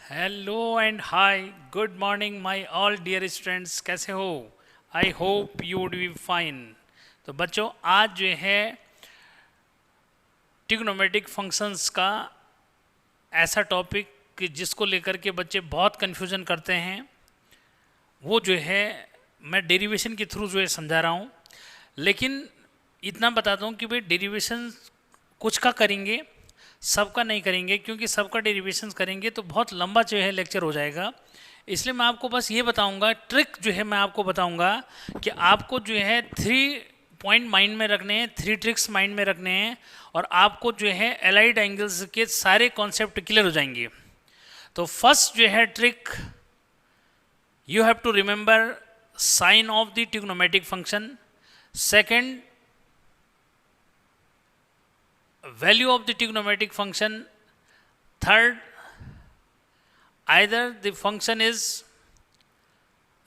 Hello and hi, good morning my all dear students. कैसे हो? I hope you would be fine. तो बच्चों, आज जो है ट्रिग्नोमेट्रिक फंक्शंस का ऐसा टॉपिक कि जिसको लेकर के बच्चे बहुत कन्फ्यूजन करते हैं, वो जो है मैं डेरिवेशन के थ्रू जो है समझा रहा हूँ। लेकिन इतना बताता हूँ कि भाई डेरिवेशन कुछ का करेंगे, सबका नहीं करेंगे, क्योंकि सबका डेरिवेशन करेंगे तो बहुत लंबा जो है लेक्चर हो जाएगा। इसलिए मैं आपको बस ये बताऊंगा, ट्रिक जो है मैं आपको बताऊंगा कि आपको जो है 3 पॉइंट माइंड में रखने हैं, 3 ट्रिक्स माइंड में रखने हैं, और आपको जो है एलाइड एंगल्स के सारे कॉन्सेप्ट क्लियर हो जाएंगे। तो फर्स्ट जो है trick, you have to remember sign of the trigonometric function. Second, value of the trigonometric function. Third, either the function is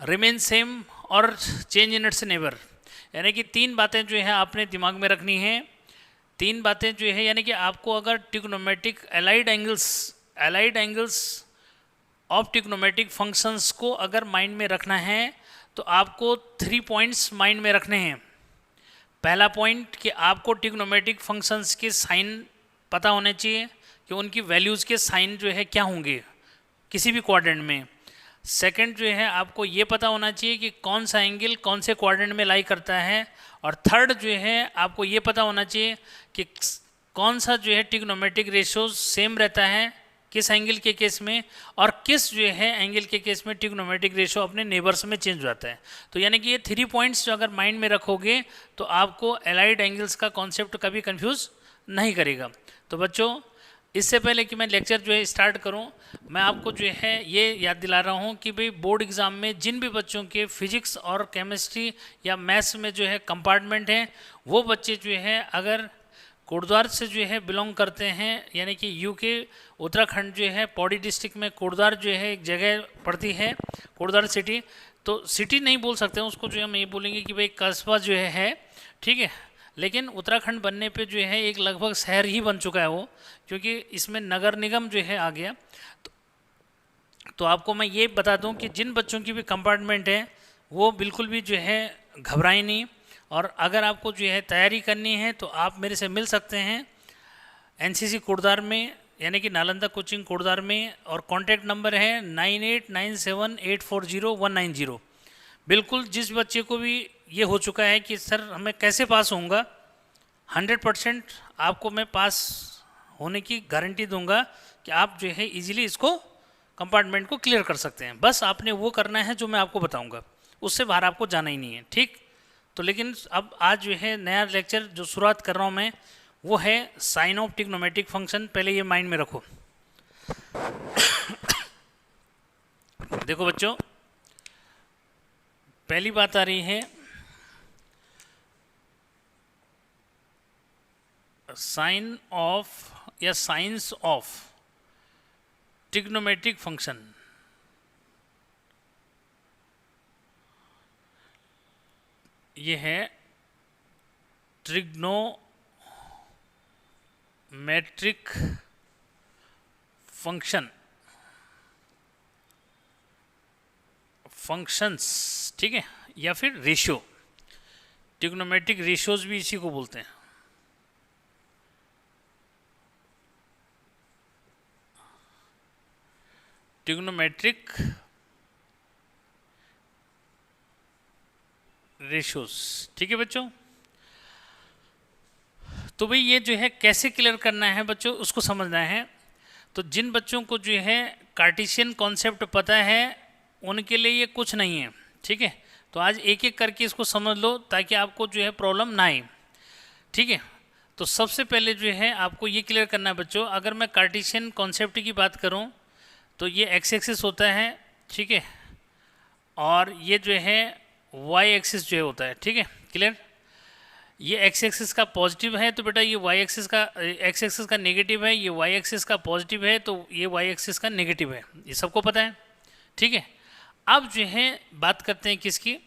remain same or change in its neighbor. यानी कि 3 बातें जो है आपने दिमाग में रखनी है। 3 बातें जो है, यानी कि आपको अगर trigonometric allied angles of trigonometric functions को अगर माइंड में रखना है तो आपको 3 पॉइंट्स माइंड में रखने हैं। पहला पॉइंट कि आपको ट्रिग्नोमेट्रिक फंक्शंस के साइन पता होने चाहिए कि उनकी वैल्यूज़ के साइन जो है क्या होंगे किसी भी क्वाड्रेंट में। सेकंड जो है, आपको ये पता होना चाहिए कि कौन सा एंगल कौन से क्वाड्रेंट में लाई करता है। और थर्ड जो है, आपको ये पता होना चाहिए कि कौन सा जो है ट्रिग्नोमेट्रिक रेशियोज सेम रहता है किस एंगल के केस में, और किस जो है एंगल के केस में ट्रिग्नोमेट्रिक रेशियो अपने नेबर्स में चेंज हो जाता है। तो यानी कि ये 3 पॉइंट्स जो अगर माइंड में रखोगे तो आपको एलाइड एंगल्स का कॉन्सेप्ट कभी कंफ्यूज नहीं करेगा। तो बच्चों, इससे पहले कि मैं लेक्चर जो है स्टार्ट करूं, मैं आपको जो है ये याद दिला रहा हूं कि भाई बोर्ड एग्ज़ाम में जिन भी बच्चों के फिजिक्स और केमिस्ट्री या मैथ्स में जो है कंपार्टमेंट हैं, वो बच्चे जो है अगर कोटद्वार से जो है बिलोंग करते हैं, यानी कि यूके उत्तराखंड जो है पौड़ी डिस्ट्रिक्ट में कोटद्वार जो है एक जगह पड़ती है, कोटद्वार सिटी। तो सिटी नहीं बोल सकते हैं उसको, जो हम ये बोलेंगे कि भाई कस्बा जो है, ठीक है। लेकिन उत्तराखंड बनने पे जो है एक लगभग शहर ही बन चुका है वो, क्योंकि इसमें नगर निगम जो है आ गया। तो आपको मैं ये बता दूं कि जिन बच्चों की भी कंपार्टमेंट है वो बिल्कुल भी जो है घबराएं नहीं। और अगर आपको जो है तैयारी करनी है तो आप मेरे से मिल सकते हैं एनसीसी कोटद्वार में, यानी कि नालंदा कोचिंग कोटद्वार में, और कॉन्टैक्ट नंबर है 9897840190। बिल्कुल जिस बच्चे को भी ये हो चुका है कि सर हमें कैसे पास होऊंगा, 100% आपको मैं पास होने की गारंटी दूंगा कि आप जो है इजीली इसको कंपार्टमेंट को क्लियर कर सकते हैं। बस आपने वो करना है जो मैं आपको बताऊंगा, उससे बाहर आपको जाना ही नहीं है, ठीक। तो लेकिन अब आज जो है नया लेक्चर जो शुरुआत कर रहा हूँ मैं, वो है साइन ऑफ ट्रिग्नोमेट्रिक फंक्शन। पहले ये माइंड में रखो। देखो बच्चों, पहली बात आ रही है साइन ऑफ या साइंस ऑफ ट्रिग्नोमेट्रिक फंक्शन। ये है ट्रिग्नोमेट्रिक फंक्शंस, ठीक है, या फिर रेशियो। ट्रिग्नोमेट्रिक रेशियोज भी इसी को बोलते हैं। ट्रिग्नोमेट्रिक रेशियोज, ठीक है बच्चों। तो भाई ये जो है कैसे क्लियर करना है बच्चों, उसको समझना है। तो जिन बच्चों को जो है कार्टेशियन कॉन्सेप्ट पता है उनके लिए ये कुछ नहीं है, ठीक है। तो आज एक एक करके इसको समझ लो ताकि आपको जो है प्रॉब्लम ना आए, ठीक है। तो सबसे पहले जो है आपको ये क्लियर करना है बच्चों, अगर मैं कार्टेशियन कॉन्सेप्ट की बात करूं तो ये एक्स एक्सिस होता है, ठीक है, और ये जो है वाई एक्सिस जो है होता है, ठीक है, क्लियर। ये एक्स एक्सिस का पॉजिटिव है तो बेटा ये वाई एक्सिस का, एक्स एक्सिस का नेगेटिव है, ये वाई एक्सिस का पॉजिटिव है तो ये वाई एक्सिस का नेगेटिव है, ये सबको पता है, ठीक है। अब जो है बात करते हैं किसकी,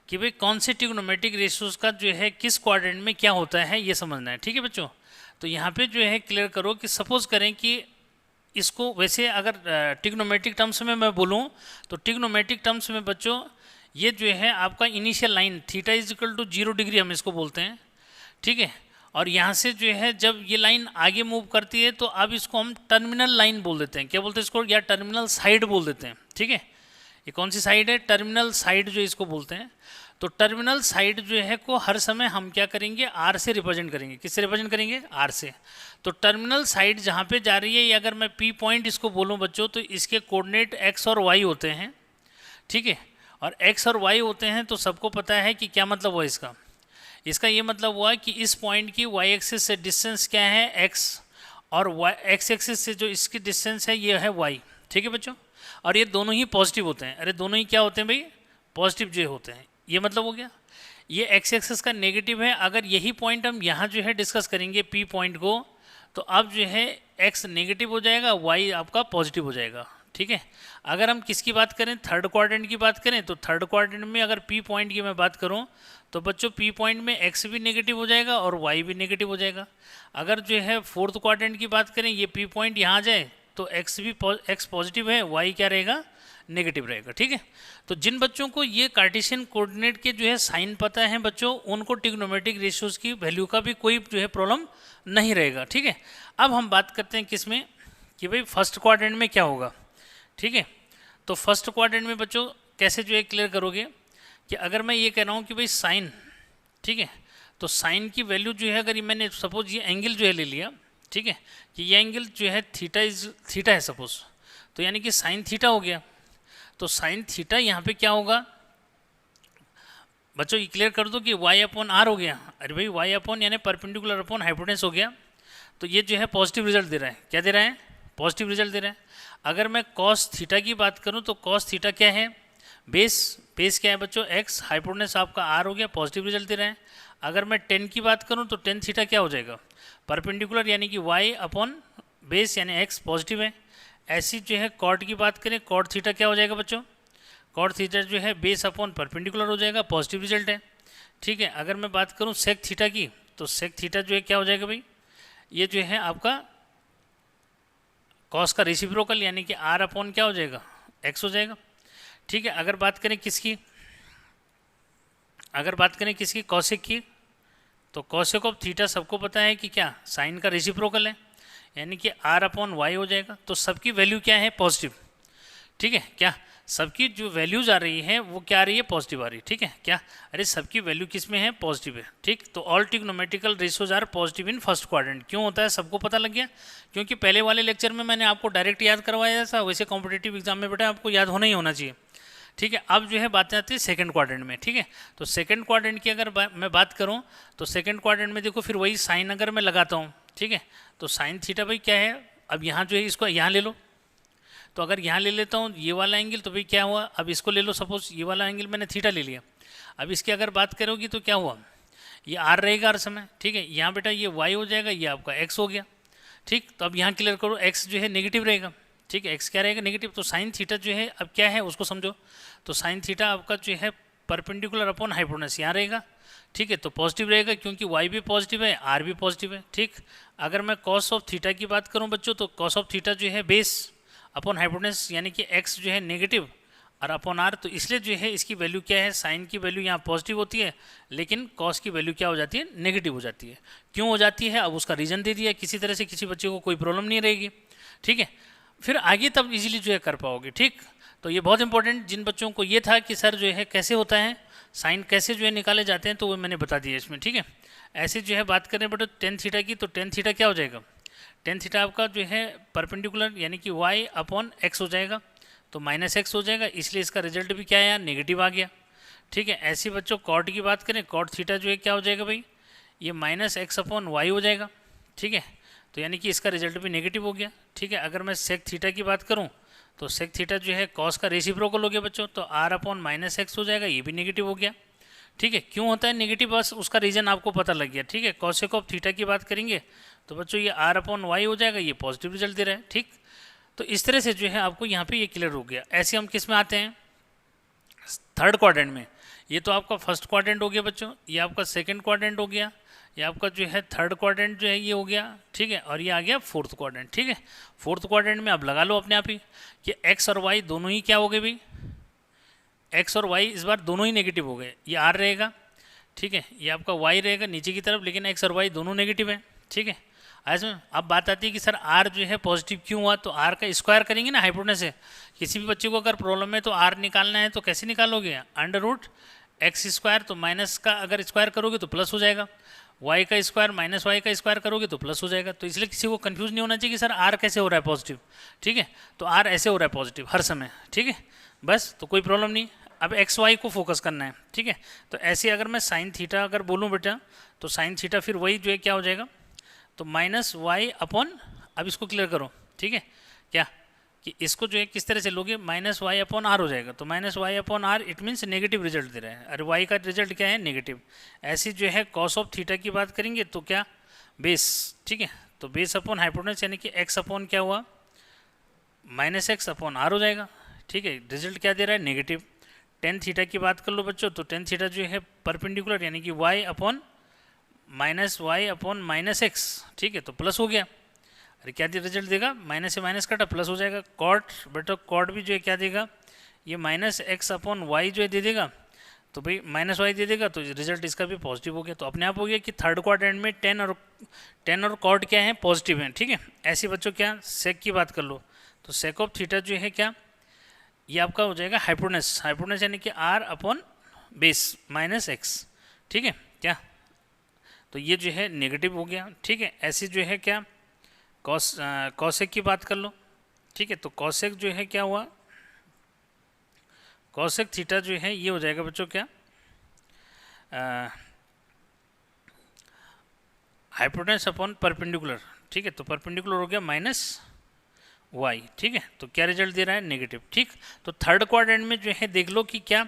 कि भाई कौन से ट्रिग्नोमेट्रिक रेशियोज का जो है किस क्वाड्रेंट में क्या होता है, ये समझना है, ठीक है बच्चों। तो यहाँ पे जो है क्लियर करो कि सपोज करें कि इसको वैसे अगर ट्रिग्नोमेट्रिक टर्म्स में मैं बोलूँ तो ट्रिग्नोमेट्रिक टर्म्स में बच्चों ये जो है आपका initial line theta is equal to 0 degree हम इसको बोलते हैं, ठीक है। और यहाँ से जो है जब ये लाइन आगे मूव करती है तो अब इसको हम टर्मिनल लाइन बोल देते हैं, क्या बोलते हैं इसको, या टर्मिनल साइड बोल देते हैं, ठीक है। ये कौन सी साइड है, टर्मिनल साइड जो इसको बोलते हैं। तो टर्मिनल साइड जो है को हर समय हम क्या करेंगे, आर से रिप्रेजेंट करेंगे। किससे रिप्रेजेंट करेंगे, आर से। तो टर्मिनल साइड जहाँ पे जा रही है, या अगर मैं पी पॉइंट इसको बोलूँ बच्चों, तो इसके कोऑर्डिनेट एक्स और वाई होते हैं, ठीक है। और एक्स और वाई होते हैं तो सबको पता है कि क्या मतलब हुआ इसका। इसका ये मतलब हुआ कि इस पॉइंट की वाई एक्सिस से डिस्टेंस क्या है, एक्स, और वाई एक्स एक्सिस से जो इसकी डिस्टेंस है ये है वाई, ठीक है बच्चों। और ये दोनों ही पॉजिटिव होते हैं। अरे दोनों ही क्या होते हैं भाई, पॉजिटिव जो होते हैं। ये मतलब हो गया। ये एक्स एक्सिस का नेगेटिव है। अगर यही पॉइंट हम यहाँ जो है डिस्कस करेंगे पी पॉइंट को, तो अब जो है एक्स नेगेटिव हो जाएगा, वाई आपका पॉजिटिव हो जाएगा, ठीक है। अगर हम किसकी बात करें, थर्ड क्वाड्रेंट की बात करें, तो थर्ड क्वाड्रेंट में अगर पी पॉइंट की मैं बात करूं तो बच्चों पी पॉइंट में एक्स भी नेगेटिव हो जाएगा और वाई भी नेगेटिव हो जाएगा। अगर जो है फोर्थ क्वाड्रेंट की बात करें, ये पी पॉइंट यहाँ जाए तो एक्स पॉजिटिव है, वाई क्या रहेगा, नेगेटिव रहेगा, ठीक है। तो जिन बच्चों को ये कार्टेशियन कोऑर्डिनेट के जो है साइन पता है बच्चों, उनको ट्रिग्नोमेट्रिक रेशियोज की वैल्यू का भी कोई जो है प्रॉब्लम नहीं रहेगा, ठीक है। अब हम बात करते हैं किस में, कि भाई फर्स्ट क्वाड्रेंट में क्या होगा, ठीक है। तो फर्स्ट क्वाड्रेंट में बच्चों कैसे जो है क्लियर करोगे, कि अगर मैं ये कह रहा हूँ कि भाई साइन, ठीक है, तो साइन की वैल्यू जो है, अगर मैंने सपोज ये एंगल जो है ले लिया, ठीक है, कि ये एंगल जो है थीटा है सपोज, तो यानी कि साइन थीटा हो गया। तो साइन थीटा यहाँ पे क्या होगा बच्चों, ये क्लियर कर दो कि वाई अपॉन आर हो गया। अरे भाई वाई अपॉन यानी परपेंडिकुलर अपॉन हाइपोटेनस हो गया। तो ये जो है पॉजिटिव रिजल्ट दे रहा है, क्या दे रहा है, पॉजिटिव रिजल्ट दे रहा है। अगर मैं कॉस थीटा की बात करूं तो कॉस थीटा क्या है, बेस क्या है बच्चों, एक्स, हाइपोटेनस आपका आर हो गया, पॉजिटिव रिजल्ट दे रहा है। अगर मैं टेन की बात करूं तो टेन थीटा क्या हो जाएगा, परपेंडिकुलर यानी कि वाई अपॉन बेस यानी एक्स पॉजिटिव है। ऐसी जो है कॉट की बात करें, कॉट थीटा क्या हो जाएगा बच्चों, कॉट थीटा जो है बेस अपॉन परपेंडिकुलर हो जाएगा, पॉजिटिव रिजल्ट है, ठीक है। अगर मैं बात करूँ सेक थीटा की, तो सेक थीटा जो है क्या हो जाएगा भाई, ये जो है आपका कॉस का रेसिप्रोकल यानी कि आर अपॉन क्या हो जाएगा, एक्स हो जाएगा, ठीक है। अगर बात करें किसकी, अगर बात करें किसकी, कॉसेक की, तो कॉसेक ऑफ थीटा सबको पता है कि क्या साइन का रेसिप्रोकल है, यानी कि आर अपॉन वाई हो जाएगा। तो सबकी वैल्यू क्या है, पॉजिटिव, ठीक है। क्या सबकी जो वैल्यूज आ रही है वो क्या आ रही है, पॉजिटिव आ रही है, ठीक है। क्या, अरे सबकी वैल्यू किस में है, पॉजिटिव है, ठीक। तो all trigonometrical ratios are positive in first quadrant. क्यों होता है, सबको पता लग गया, क्योंकि पहले वाले लेक्चर में मैंने आपको डायरेक्ट याद करवाया था, वैसे कॉम्पिटेटिव एग्जाम में बेटा आपको याद होना ही होना चाहिए, ठीक है। अब जो है बात आती है सेकंड क्वाड्रेंट में, ठीक है। तो सेकंड क्वाड्रेंट की अगर मैं बात करूँ तो सेकंड क्वाड्रेंट में देखो फिर वही साइन अगर मैं लगाता हूँ, ठीक है, तो साइन थीटा भाई क्या है, अब यहाँ जो है इसको यहाँ ले लो, तो अगर यहाँ ले लेता हूँ ये वाला एंगल, तो भाई क्या हुआ, अब इसको ले लो, सपोज ये वाला एंगल मैंने थीटा ले लिया। अब इसकी अगर बात करोगी तो क्या हुआ, ये आर रहेगा हर समय, ठीक है। यहाँ बेटा ये वाई हो जाएगा, ये आपका एक्स हो गया, ठीक। तो अब यहाँ क्लियर करो, एक्स जो है नेगेटिव रहेगा, ठीक है, एक्स क्या रहेगा, नेगेटिव। तो साइन थीटा जो है अब क्या है उसको समझो, तो साइन थीटा आपका जो है परपेंडिकुलर अपॉन हाइपोटेनस यहाँ रहेगा, ठीक है। तो पॉजिटिव रहेगा क्योंकि वाई भी पॉजिटिव है, आर भी पॉजिटिव है, ठीक। अगर मैं कॉस ऑफ थीटा की बात करूँ बच्चों, तो कॉस ऑफ थीटा जो है बेस अपॉन हाइपोटेनस यानी कि एक्स जो है नेगेटिव और अपॉन आर, तो इसलिए जो है इसकी वैल्यू क्या है, साइन की वैल्यू यहाँ पॉजिटिव होती है, लेकिन कॉस की वैल्यू क्या हो जाती है, नेगेटिव हो जाती है। क्यों हो जाती है, अब उसका रीज़न दे दिया, किसी तरह से किसी बच्चे को कोई प्रॉब्लम नहीं रहेगी, ठीक है। फिर आगे तब इजीली जो है कर पाओगे, ठीक। तो ये बहुत इंपॉर्टेंट, जिन बच्चों को ये था कि सर जो है कैसे होता है साइन, कैसे जो है निकाले जाते हैं, तो वो मैंने बता दिया इसमें, ठीक है। ऐसे जो है बात करें बट टेन थीटा की, तो टेन थीटा क्या हो जाएगा, टेन थीटा आपका जो है परपेंडिकुलर यानी कि वाई अपॉन एक्स हो जाएगा, तो माइनस एक्स हो जाएगा, इसलिए इसका रिजल्ट भी क्या आया, नेगेटिव आ गया, ठीक है। ऐसे बच्चों कॉट की बात करें, कॉट थीटा जो है क्या हो जाएगा भाई, ये माइनस एक्स अपॉन वाई हो जाएगा, ठीक है। तो यानी कि इसका रिजल्ट भी नेगेटिव हो गया, ठीक है। अगर मैं सेक थीटा की बात करूँ तो सेक थीटा जो है कॉस का रेसिप्रोकल हो गया बच्चों, तो आर अपॉन माइनस एक्स हो जाएगा, ये भी नेगेटिव हो गया, ठीक है। क्यों होता है नेगेटिव, बस उसका रीज़न आपको पता लग गया, ठीक है। कॉसेक ऑफ थीटा की बात करेंगे तो बच्चों ये आर अपॉन वाई हो जाएगा, ये पॉजिटिव रिजल्ट दे रहा है, ठीक। तो इस तरह से जो है आपको यहाँ पे ये क्लियर हो गया। ऐसे हम किस में आते हैं, थर्ड क्वाड्रेंट में। ये तो आपका फर्स्ट क्वाड्रेंट हो गया बच्चों, ये आपका सेकंड क्वाड्रेंट हो गया। ये आपका जो है थर्ड क्वाड्रेंट जो है ये हो गया, ठीक है, और ये आ गया फोर्थ क्वाड्रेंट, ठीक है। फोर्थ क्वाड्रेंट में अब लगा लो अपने आप ही कि एक्स और वाई दोनों ही क्या हो गए भाई, एक्स और वाई इस बार दोनों ही नेगेटिव हो गए। ये आर रहेगा, ठीक है, ये आपका वाई रहेगा नीचे की तरफ, लेकिन एक्स और वाई दोनों नेगेटिव है, ठीक है। ऐसे अब बात आती है कि सर आर जो है पॉजिटिव क्यों हुआ, तो आर का स्क्वायर करेंगे ना हाइपोटेनस से। किसी भी बच्चे को अगर प्रॉब्लम है तो आर निकालना है तो कैसे निकालोगे, अंडर रूट एक्स स्क्वायर, तो माइनस का अगर स्क्वायर करोगे तो प्लस हो जाएगा, वाई का स्क्वायर माइनस वाई का स्क्वायर करोगे तो प्लस हो जाएगा। तो इसलिए किसी को कंफ्यूज नहीं होना चाहिए कि सर आर कैसे हो रहा है पॉजिटिव, ठीक है, तो आर ऐसे हो रहा है पॉजिटिव हर समय, ठीक है, बस, तो कोई प्रॉब्लम नहीं। अब एक्स वाई को फोकस करना है, ठीक है। तो ऐसे अगर मैं साइन थीटा अगर बोलूँ बेटा, तो साइन थीटा फिर वही जो है क्या हो जाएगा, तो माइनस वाई अपॉन, अब इसको क्लियर करो, ठीक है, क्या कि इसको जो है किस तरह से लोगे, माइनस वाई अपॉन आर हो जाएगा। तो minus Y upon R it means negative result दे रहा है, और वाई का रिजल्ट क्या है, नेगेटिव। ऐसी जो है कॉस ऑफ थीटा की बात करेंगे तो क्या, बेस, ठीक है, तो बेस अपॉन हाइपोटेनस यानी कि एक्स अपॉन क्या हुआ, माइनस एक्स अपॉन आर हो जाएगा, ठीक है। रिजल्ट क्या दे रहा है, नेगेटिव। टेन थीटा की बात कर लो बच्चों, तो टेन थीटा जो है परपेंडिकुलर यानी कि y upon minus Y upon minus x, ठीक है, तो प्लस हो गया। अरे क्या रिजल्ट देगा, माइनस से माइनस कटा प्लस हो जाएगा। कॉट बेटा कॉट भी जो है क्या देगा, ये माइनस एक्स अपॉन वाई जो है दे देगा, तो भाई माइनस वाई दे देगा, तो रिजल्ट इसका भी पॉजिटिव हो गया। तो अपने आप हो गया कि थर्ड क्वाड्रेंट में टेन और कॉट क्या है, पॉजिटिव है, ठीक है। ऐसे बच्चों क्या सेक की बात कर लो, तो सेक ऑफ थीटा जो है क्या, ये आपका हो जाएगा हाइपोटेनस, हाइपोटेनस यानी कि r upon base minus x, ठीक है क्या, तो ये जो है नेगेटिव हो गया, ठीक है। ऐसे जो है क्या कॉसेक की बात कर लो, ठीक है, तो कॉसेक जो है क्या हुआ, कॉसेक थीटा जो है ये हो जाएगा बच्चों क्या, हाइपोटेनस अपॉन परपेंडिकुलर, ठीक है, तो परपेंडिकुलर हो गया माइनस वाई, ठीक है, तो क्या रिजल्ट दे रहा है, नेगेटिव, ठीक। तो थर्ड क्वाड्रेंट में जो है देख लो कि क्या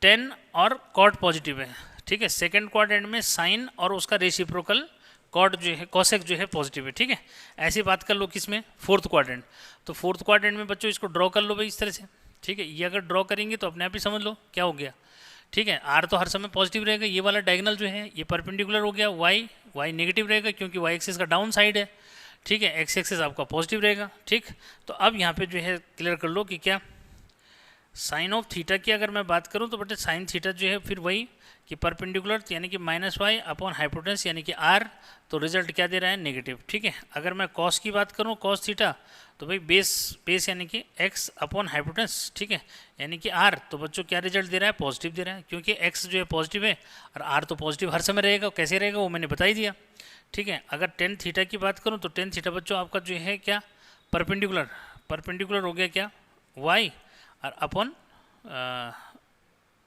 टेन और कॉट पॉजिटिव है, ठीक है। सेकंड क्वाड्रेंट में साइन और उसका रेसिप्रोकल कॉट जो है कॉसेक जो है पॉजिटिव है, ठीक है। ऐसी बात कर लो किसमें, फोर्थ क्वाड्रेंट, तो फोर्थ क्वाड्रेंट में बच्चों इसको ड्रॉ कर लो भाई इस तरह से, ठीक है। ये अगर ड्रॉ करेंगे तो अपने आप ही समझ लो क्या हो गया, ठीक है। आर तो हर समय पॉजिटिव रहेगा, ये वाला डायगोनल जो है ये परपेंडिकुलर हो गया, वाई नेगेटिव रहेगा क्योंकि वाई एक्सिस का डाउन साइड है, ठीक है, एक्स एक्सिस आपका पॉजिटिव रहेगा, ठीक। तो अब यहाँ पे जो है क्लियर कर लो कि क्या साइन ऑफ थीटा की अगर मैं बात करूँ तो बेटे साइन थीटा जो है फिर वही कि परपेंडिकुलर यानी कि माइनस वाई अपॉन हाइपोटेनस यानी कि आर, तो रिजल्ट क्या दे रहा है, नेगेटिव, ठीक है। अगर मैं कॉस की बात करूँ कॉस थीटा, तो भाई बेस यानी कि एक्स अपॉन हाइपोटेनस, ठीक है, यानी कि आर, तो बच्चों क्या रिजल्ट दे रहा है, पॉजिटिव दे रहा है, क्योंकि एक्स जो है पॉजिटिव है और आर तो पॉजिटिव हर समय रहेगा, कैसे रहेगा वो मैंने बता ही दिया, ठीक है। अगर टेन थीटा की बात करूँ तो टेन थीटा बच्चों आपका जो है क्या परपेंडिकुलर हो गया क्या, वाई और अपॉन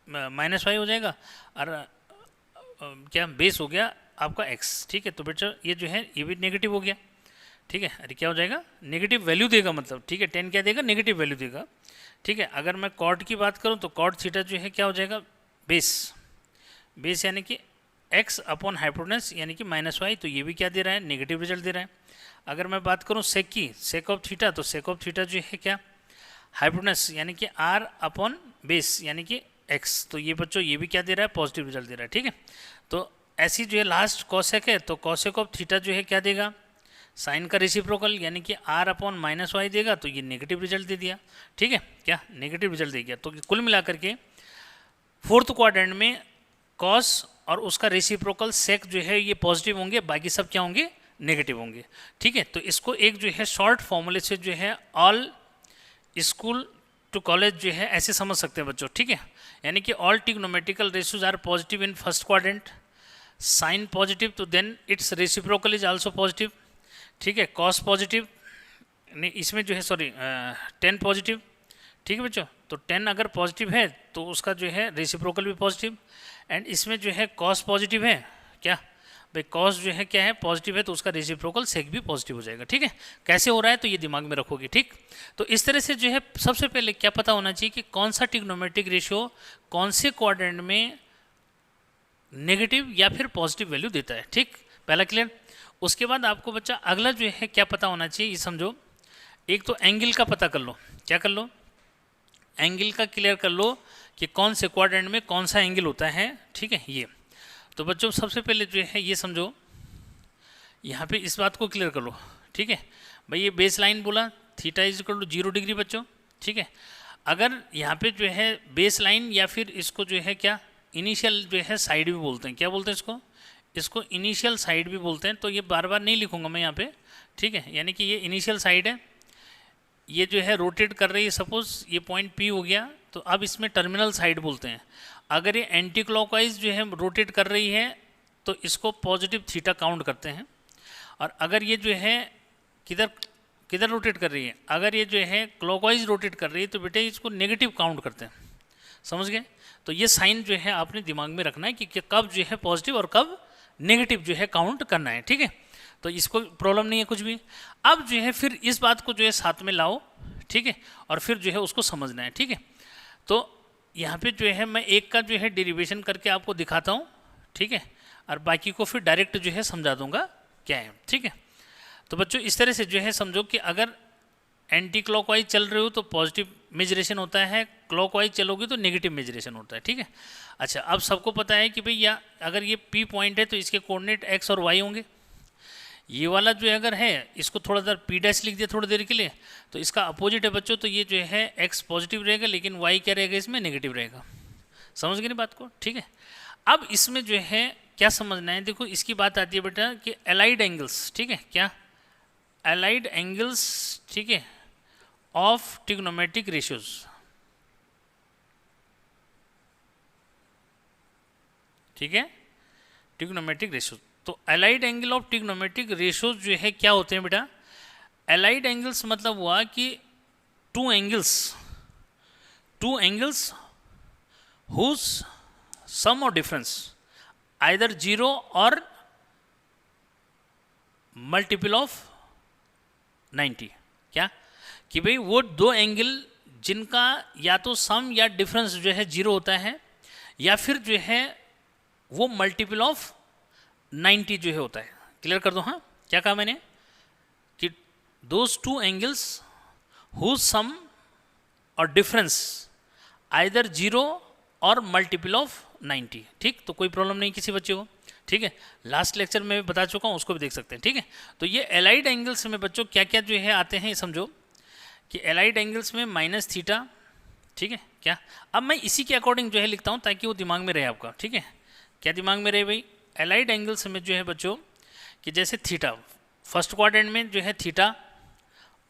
माइनस वाई हो जाएगा, और क्या बेस हो गया आपका एक्स, ठीक है। तो बेटा ये जो है ये भी नेगेटिव हो गया, ठीक है। अरे क्या हो जाएगा, नेगेटिव वैल्यू देगा मतलब, ठीक है, टेन क्या देगा, नेगेटिव वैल्यू देगा, ठीक है। अगर मैं कॉट की बात करूँ तो कॉट थीटा जो है क्या हो जाएगा, बेस यानी कि एक्स अपॉन हाइपोटेनस यानी कि माइनस वाई, तो ये भी क्या दे रहा है, नेगेटिव रिजल्ट दे रहा है। अगर मैं बात करूँ सेक की, सेक ऑफ थीटा, तो सेक ऑफ थीटा जो है क्या, हाइपोटेनस यानी कि आर अपॉन बेस यानी कि एक्स, तो ये बच्चों ये भी क्या दे रहा है, पॉजिटिव रिजल्ट दे रहा है, ठीक है। तो ऐसी जो है लास्ट कॉसेक है, तो कॉसेक ऑफ थीटा जो है क्या देगा, साइन का रेसिप्रोकल यानी कि आर अपॉन माइनस वाई देगा, तो ये नेगेटिव रिजल्ट दे दिया, ठीक है, क्या नेगेटिव रिजल्ट दे गया। तो कुल मिलाकर के फोर्थ क्वाड्रेंट में कॉस और उसका रेसिप्रोकल सेक जो है ये पॉजिटिव होंगे, बाकी सब क्या होंगे, नेगेटिव होंगे, ठीक है। तो इसको एक जो है शॉर्ट फॉर्मूले से जो है ऑल स्कूल टू कॉलेज जो है ऐसे समझ सकते हैं बच्चों, ठीक है। यानी कि all trigonometrical ratios are positive in first quadrant, sine positive तो then its reciprocal is also positive, ठीक है। कॉस पॉजिटिव नहीं, इसमें जो है सॉरी 10 पॉजिटिव, ठीक है बच्चों। तो 10 अगर पॉजिटिव है तो उसका जो है रेसिप्रोकल भी पॉजिटिव, एंड इसमें जो है कॉस पॉजिटिव है क्या भाई, कॉस जो है क्या है, पॉजिटिव है, तो उसका रेसिप्रोकल सेक भी पॉजिटिव हो जाएगा, ठीक है। कैसे हो रहा है तो ये दिमाग में रखोगे, ठीक। तो इस तरह से जो है सबसे पहले क्या पता होना चाहिए कि कौन सा ट्रिग्नोमेट्रिक रेशियो कौन से क्वाड्रेंट में नेगेटिव या फिर पॉजिटिव वैल्यू देता है, ठीक, पहला क्लियर। उसके बाद आपको बच्चा अगला जो है क्या पता होना चाहिए, ये समझो, एक तो एंगल का पता कर लो, क्या कर लो, एंगल का क्लियर कर लो कि कौन से क्वाड्रेंट में कौन सा एंगल होता है, ठीक है। ये तो बच्चों सबसे पहले जो है ये समझो, यहाँ पे इस बात को क्लियर कर लो, ठीक है भाई। ये बेस लाइन बोला theta is equal to 0 degree बच्चों, ठीक है। अगर यहाँ पे जो है बेस लाइन या फिर इसको जो है क्या इनिशियल जो है साइड भी बोलते हैं, क्या बोलते हैं इसको, इसको इनिशियल साइड भी बोलते हैं। तो ये बार बार नहीं लिखूंगा मैं यहाँ पे, ठीक है। यानी कि ये इनिशियल साइड है, ये जो है रोटेट कर रही है, सपोज ये पॉइंट P हो गया, तो अब इसमें टर्मिनल साइड बोलते हैं। अगर ये एंटी क्लॉकवाइज जो है रोटेट कर रही है तो इसको पॉजिटिव थीटा काउंट करते हैं। और अगर ये जो है किधर किधर रोटेट कर रही है, अगर ये जो है क्लॉकवाइज रोटेट कर रही है तो बेटे इसको नेगेटिव काउंट करते हैं, समझ गए। तो ये साइन जो है आपने दिमाग में रखना है कि कब जो है पॉजिटिव और कब नेगेटिव जो है काउंट करना है, ठीक है। तो इसको प्रॉब्लम नहीं है कुछ भी। अब जो है फिर इस बात को जो है साथ में लाओ, ठीक है, और फिर जो है उसको समझना है, ठीक है। तो यहाँ पे जो है मैं एक का जो है डेरिवेशन करके आपको दिखाता हूँ, ठीक है, और बाकी को फिर डायरेक्ट जो है समझा दूंगा क्या है, ठीक है। तो बच्चों इस तरह से जो है समझो कि अगर एंटी क्लॉकवाइज चल रहे हो तो पॉजिटिव मेजरेशन होता है, क्लॉकवाइज चलोगे तो नेगेटिव मेजरेशन होता है, ठीक है। अच्छा, अब सबको पता है कि भाई या अगर ये P पॉइंट है तो इसके कोऑर्डिनेट x और y होंगे। ये वाला जो है अगर है इसको थोड़ा देर P डैश लिख दिया थोड़ी देर के लिए, तो इसका अपोजिट है बच्चों, तो ये जो है x पॉजिटिव रहेगा लेकिन y क्या रहेगा, इसमें नेगेटिव रहेगा। समझ गए ना बात को, ठीक है। अब इसमें जो है क्या समझना है, देखो इसकी बात आती है बेटा कि एलाइड एंगल्स, ठीक है, क्या एलाइड एंगल्स, ठीक है, ऑफ ट्रिग्नोमेट्रिक रेशियोज, ठीक है, ट्रिग्नोमेट्रिक रेशियोज। तो allied angle of trigonometric ratios जो है क्या होते हैं बेटा, एलाइड एंगल्स मतलब हुआ कि टू एंगल्स हुज सम और डिफरेंस आइदर 0 और मल्टीपल ऑफ 90। क्या कि भाई वो दो एंगल जिनका या तो सम या डिफरेंस जो है 0 होता है या फिर जो है वो मल्टीपल ऑफ 90 जो है होता है। क्लियर कर दो, हाँ क्या कहा मैंने कि those two angles whose sum और डिफरेंस आइदर 0 और मल्टीपल ऑफ 90, ठीक। तो कोई प्रॉब्लम नहीं किसी बच्चे को, ठीक है। लास्ट लेक्चर में बता चुका हूँ, उसको भी देख सकते हैं, ठीक है। तो ये एलाइड एंगल्स में बच्चों क्या क्या जो है आते हैं, समझो कि एलाइड एंगल्स में माइनस थीटा, ठीक है क्या। अब मैं इसी के अकॉर्डिंग जो है लिखता हूँ ताकि वो दिमाग में रहे आपका, ठीक है। क्या दिमाग में रहे भाई, एलाइड एंगल्स में जो है बच्चों कि जैसे थीटा फर्स्ट क्वाड्रेंट में जो है थीटा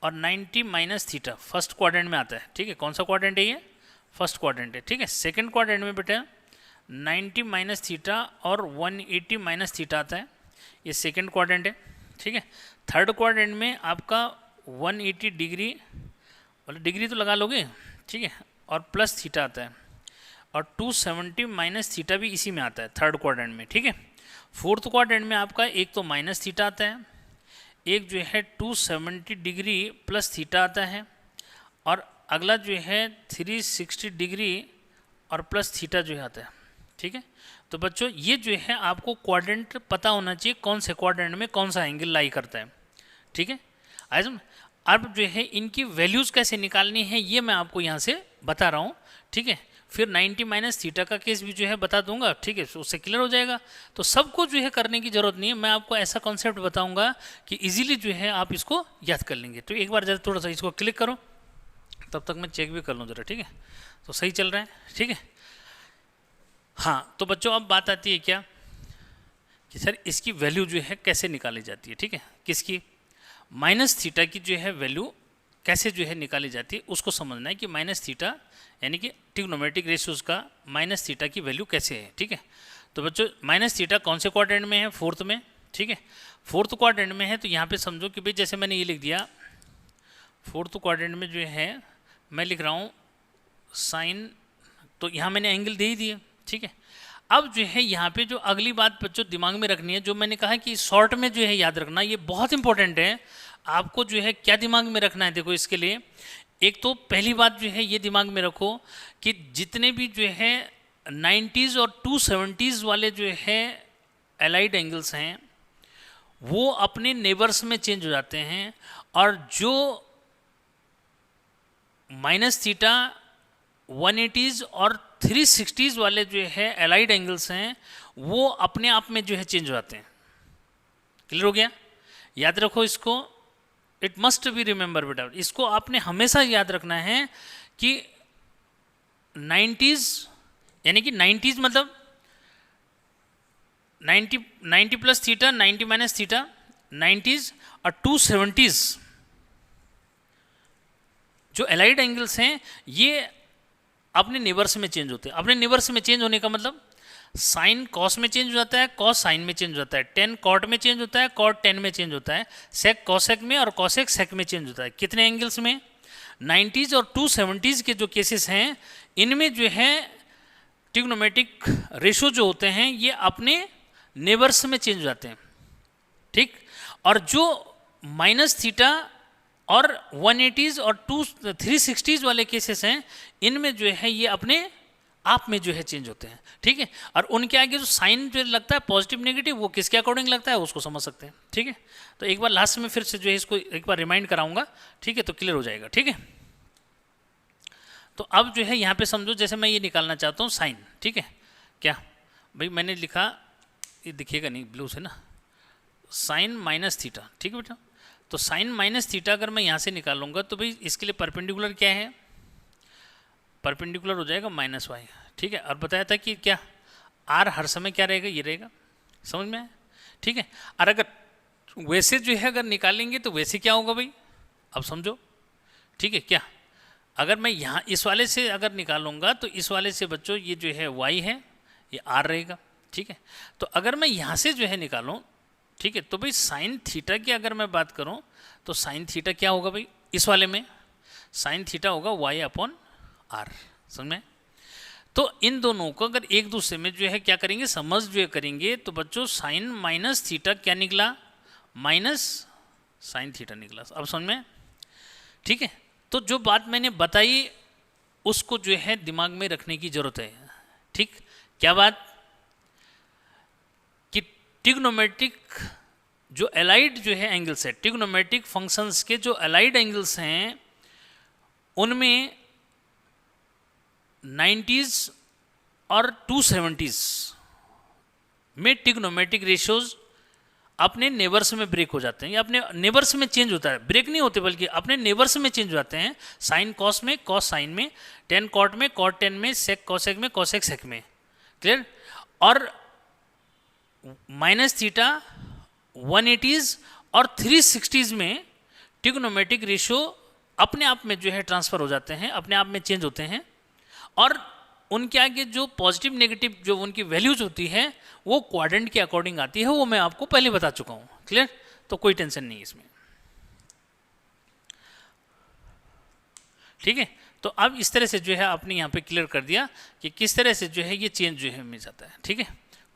और 90 माइनस थीटा फर्स्ट क्वाड्रेंट में आता है, ठीक है। कौन सा क्वाड्रेंट है ये, फर्स्ट क्वाड्रेंट है, ठीक है। सेकंड क्वाड्रेंट में बेटा 90 माइनस थीटा और 180 माइनस थीटा आता है, ये सेकंड क्वाड्रेंट है, ठीक है। थर्ड क्वाड्रेंट में आपका 180 डिग्री, मतलब डिग्री तो लगा लोगे, ठीक है, और प्लस थीटा आता है, और 270 माइनस थीटा भी इसी में आता है थर्ड क्वाड्रेंट में, ठीक है। फोर्थ क्वाड्रेंट में आपका एक तो माइनस थीटा आता है, एक जो है 270 डिग्री प्लस थीटा आता है, और अगला जो है 360 डिग्री और प्लस थीटा जो है आता है, ठीक है। तो बच्चों ये जो है आपको क्वाड्रेंट पता होना चाहिए कौन से क्वाड्रेंट में कौन सा एंगल लाई करता है, ठीक है। अब जो है इनकी वैल्यूज़ कैसे निकालनी है ये मैं आपको यहाँ से बता रहा हूँ, ठीक है। फिर 90 माइनस थीटा का केस भी जो है बता दूंगा, ठीक है, उससे क्लियर हो जाएगा। तो सबको जो है करने की जरूरत नहीं है, मैं आपको ऐसा कॉन्सेप्ट बताऊंगा कि इजीली जो है आप इसको याद कर लेंगे। तो एक बार जरा थोड़ा सा इसको क्लिक करो, तब तक मैं चेक भी कर लूँ जरा, ठीक है। तो सही चल रहा है, ठीक है। हाँ तो बच्चों अब बात आती है क्या कि सर इसकी वैल्यू जो है कैसे निकाली जाती है, ठीक है। किसकी, माइनस थीटा की जो है वैल्यू कैसे जो है निकाली जाती है उसको समझना है कि माइनस थीटा यानी कि ट्रिग्नोमेट्रिक रेशियोज का माइनस थीटा की वैल्यू कैसे है, ठीक है। तो बच्चों माइनस थीटा कौन से क्वाड्रेंट में है, फोर्थ में, ठीक है। फोर्थ क्वाड्रेंट में है तो यहाँ पे समझो कि भाई जैसे मैंने ये लिख दिया फोर्थ क्वाड्रेंट में जो है मैं लिख रहा हूँ साइन, तो यहाँ मैंने एंगल दे ही दिए, ठीक है। अब जो है यहाँ पे जो अगली बात बच्चों दिमाग में रखनी है, जो मैंने कहा कि शॉर्ट में जो है याद रखना, ये बहुत इंपॉर्टेंट है। आपको जो है क्या दिमाग में रखना है, देखो इसके लिए एक तो पहली बात जो है ये दिमाग में रखो कि जितने भी जो है 90s और 270s वाले जो है एलाइड एंगल्स हैं वो अपने नेबर्स में चेंज हो जाते हैं, और जो माइनस थीटा 180s और 360s वाले जो है एलाइड एंगल्स हैं वो अपने आप में जो है चेंज हो जाते हैं। क्लियर हो गया? याद रखो इसको, इट मस्ट बी रिमेंबर बेटा, इसको आपने हमेशा याद रखना है कि 90s यानी कि 90s मतलब 90 plus theta, 90 minus theta 90s, और 270s जो एलाइड एंगल्स हैं ये अपने नेबर्स में चेंज होते हैं। अपने नेबर्स में चेंज होने का मतलब साइन कॉस में चेंज हो जाता है, कॉस साइन में चेंज हो जाता है, टेन कॉट में चेंज होता है, कॉट टेन में चेंज होता है, सेक कॉसेक में और कॉसेक सेक में चेंज होता है। कितने एंगल्स में? 90s और 270s के जो केसेस हैं इनमें जो है ट्रिग्नोमेट्रिक रेशो जो होते हैं ये अपने नेबर्स में चेंज हो जाते हैं। ठीक, और जो माइनस थीटा और 180s और 360s वाले केसेस हैं इनमें जो है ये अपने आप में जो है चेंज होते हैं। ठीक है, और उनके आगे जो साइन जो लगता है पॉजिटिव नेगेटिव वो किसके अकॉर्डिंग लगता है उसको समझ सकते हैं। ठीक है, तो एक बार लास्ट में फिर से जो है इसको एक बार रिमाइंड कराऊंगा। ठीक है, तो क्लियर हो जाएगा। ठीक है, तो अब जो है यहाँ पे समझो जैसे मैं ये निकालना चाहता हूँ साइन। ठीक है, क्या भाई मैंने लिखा, ये दिखेगा नहीं ब्लू से ना, साइन माइनस थीटा। ठीक है बेटा, तो साइन माइनस थीटा अगर मैं यहाँ से निकालूंगा तो भाई इसके लिए परपेंडिकुलर क्या है? परपेंडिकुलर हो जाएगा माइनस वाई। ठीक है, और बताया था कि क्या आर हर समय क्या रहेगा? ये रहेगा। समझ में आया? ठीक है, और अगर वैसे जो है अगर निकालेंगे तो वैसे क्या होगा भाई? अब समझो। ठीक है, क्या अगर मैं यहाँ इस वाले से अगर निकालूंगा तो इस वाले से बच्चों ये जो है वाई है, ये आर रहेगा। ठीक है, तो अगर मैं यहाँ से जो है निकालूँ, ठीक है, तो भाई साइन थीटा की अगर मैं बात करूँ तो साइन थीटा क्या होगा भाई? इस वाले में साइन थीटा होगा वाई अपॉन आर। समझ में? तो इन दोनों को अगर एक दूसरे में जो है क्या करेंगे, समझ जो है करेंगे, तो बच्चों साइन माइनस थीटा क्या निकला? माइनस साइन थीटा निकला। अब समझ में? ठीक है, तो जो बात मैंने बताई उसको जो है दिमाग में रखने की जरूरत है। ठीक, क्या बात? कि ट्रिग्नोमेट्रिक जो एलाइड जो है एंगल्स है, ट्रिग्नोमेट्रिक फंक्शंस के जो एलाइड एंगल्स हैं उनमें 90s और 270s में ट्रिग्नोमेट्रिक रेशियोज अपने नेबर्स में ब्रेक हो जाते हैं, या अपने नेबर्स में चेंज होता है। ब्रेक नहीं होते बल्कि अपने नेबर्स में चेंज हो जाते हैं। साइन कॉस में, कॉस साइन में, टेन कॉट में, कॉट टेन में, सेक कॉसेक में, कॉसेक सेक में। क्लियर? और माइनस थीटा 180s और 360s में ट्रिग्नोमेट्रिक रेशियो अपने आप में जो है ट्रांसफर हो जाते हैं, अपने आप में चेंज होते हैं, और उनके आगे जो पॉजिटिव नेगेटिव जो उनकी वैल्यूज होती है वो क्वाड्रेंट के अकॉर्डिंग आती है। वो मैं आपको पहले बता चुका हूँ। क्लियर? तो कोई टेंशन नहीं इसमें। ठीक है, तो अब इस तरह से जो है आपने यहाँ पे क्लियर कर दिया कि किस तरह से जो है ये चेंज जो है मिल जाता है। ठीक है,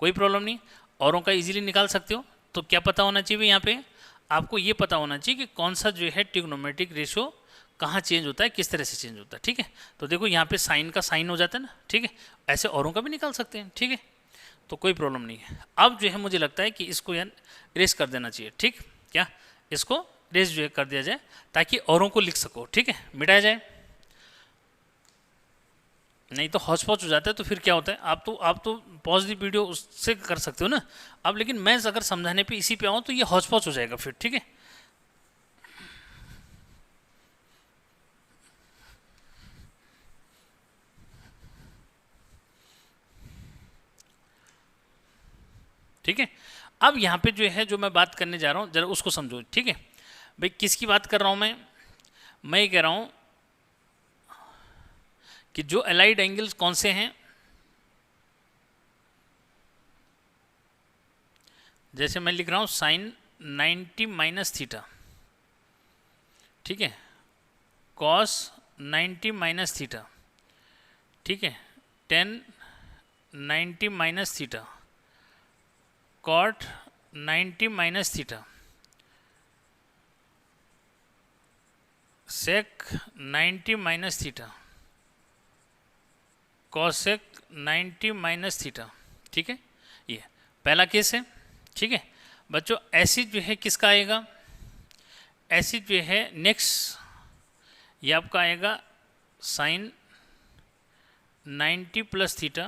कोई प्रॉब्लम नहीं, औरों का इजीली निकाल सकते हो। तो क्या पता होना चाहिए यहाँ पे? आपको ये पता होना चाहिए कि कौन सा जो है ट्रिग्नोमेट्रिक रेशियो कहाँ चेंज होता है, किस तरह से चेंज होता है। ठीक है, तो देखो यहाँ पे साइन का साइन हो जाता है ना। ठीक है, ऐसे औरों का भी निकाल सकते हैं। ठीक है, तो कोई प्रॉब्लम नहीं है। अब जो है मुझे लगता है कि इसको यार इरेज कर देना चाहिए। ठीक, क्या इसको इरेज जो है कर दिया जाए ताकि औरों को लिख सको। ठीक है, मिटाया जाए, नहीं तो हौच पौच हो जाता है। तो फिर क्या होता है, आप तो पॉज दी वीडियो उससे कर सकते हो ना। अब लेकिन मैं अगर समझाने पे इसी पे आऊँ तो ये हौच पौच हो जाएगा फिर। ठीक है, ठीक है, अब यहाँ पे जो है जो मैं बात करने जा रहा हूँ जरा उसको समझो। ठीक है भाई, किसकी बात कर रहा हूँ मैं ये कह रहा हूँ कि जो एलाइड एंगल्स कौन से हैं, जैसे मैं लिख रहा हूँ साइन 90 माइनस थीटा। ठीक है, कॉस 90 माइनस थीटा। ठीक है, tan 90 minus theta, cot 90 minus theta, sec 90 minus theta, cosec 90 minus theta. ठीक है, ये पहला केस है। ठीक है बच्चों, ऐसी जो है किसका आएगा, ऐसी जो है नेक्स्ट ये आपका आएगा sine 90 plus theta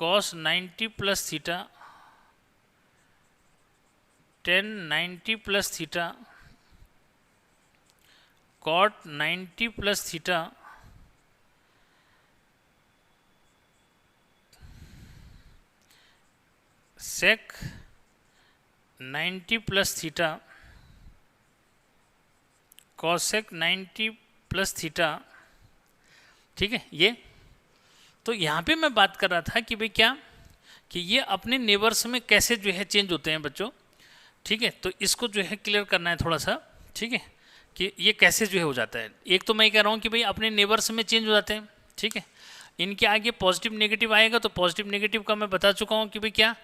cos 90 plus theta, tan 90 plus theta, cot 90 plus theta, sec 90 plus theta, cosec 90 plus theta. ठीक है, ये तो यहाँ पे मैं बात कर रहा था कि भाई क्या कि ये अपने नेबर्स में कैसे जो है चेंज होते हैं बच्चों। ठीक है, तो इसको जो है क्लियर करना है थोड़ा सा। ठीक है, कि ये कैसे जो है हो जाता है। एक तो मैं कह रहा हूँ कि भाई अपने नेबर्स में चेंज हो जाते हैं। ठीक है, इनके आगे पॉजिटिव नेगेटिव आएगा, तो पॉजिटिव नेगेटिव का मैं बता चुका हूँ कि भाई क्या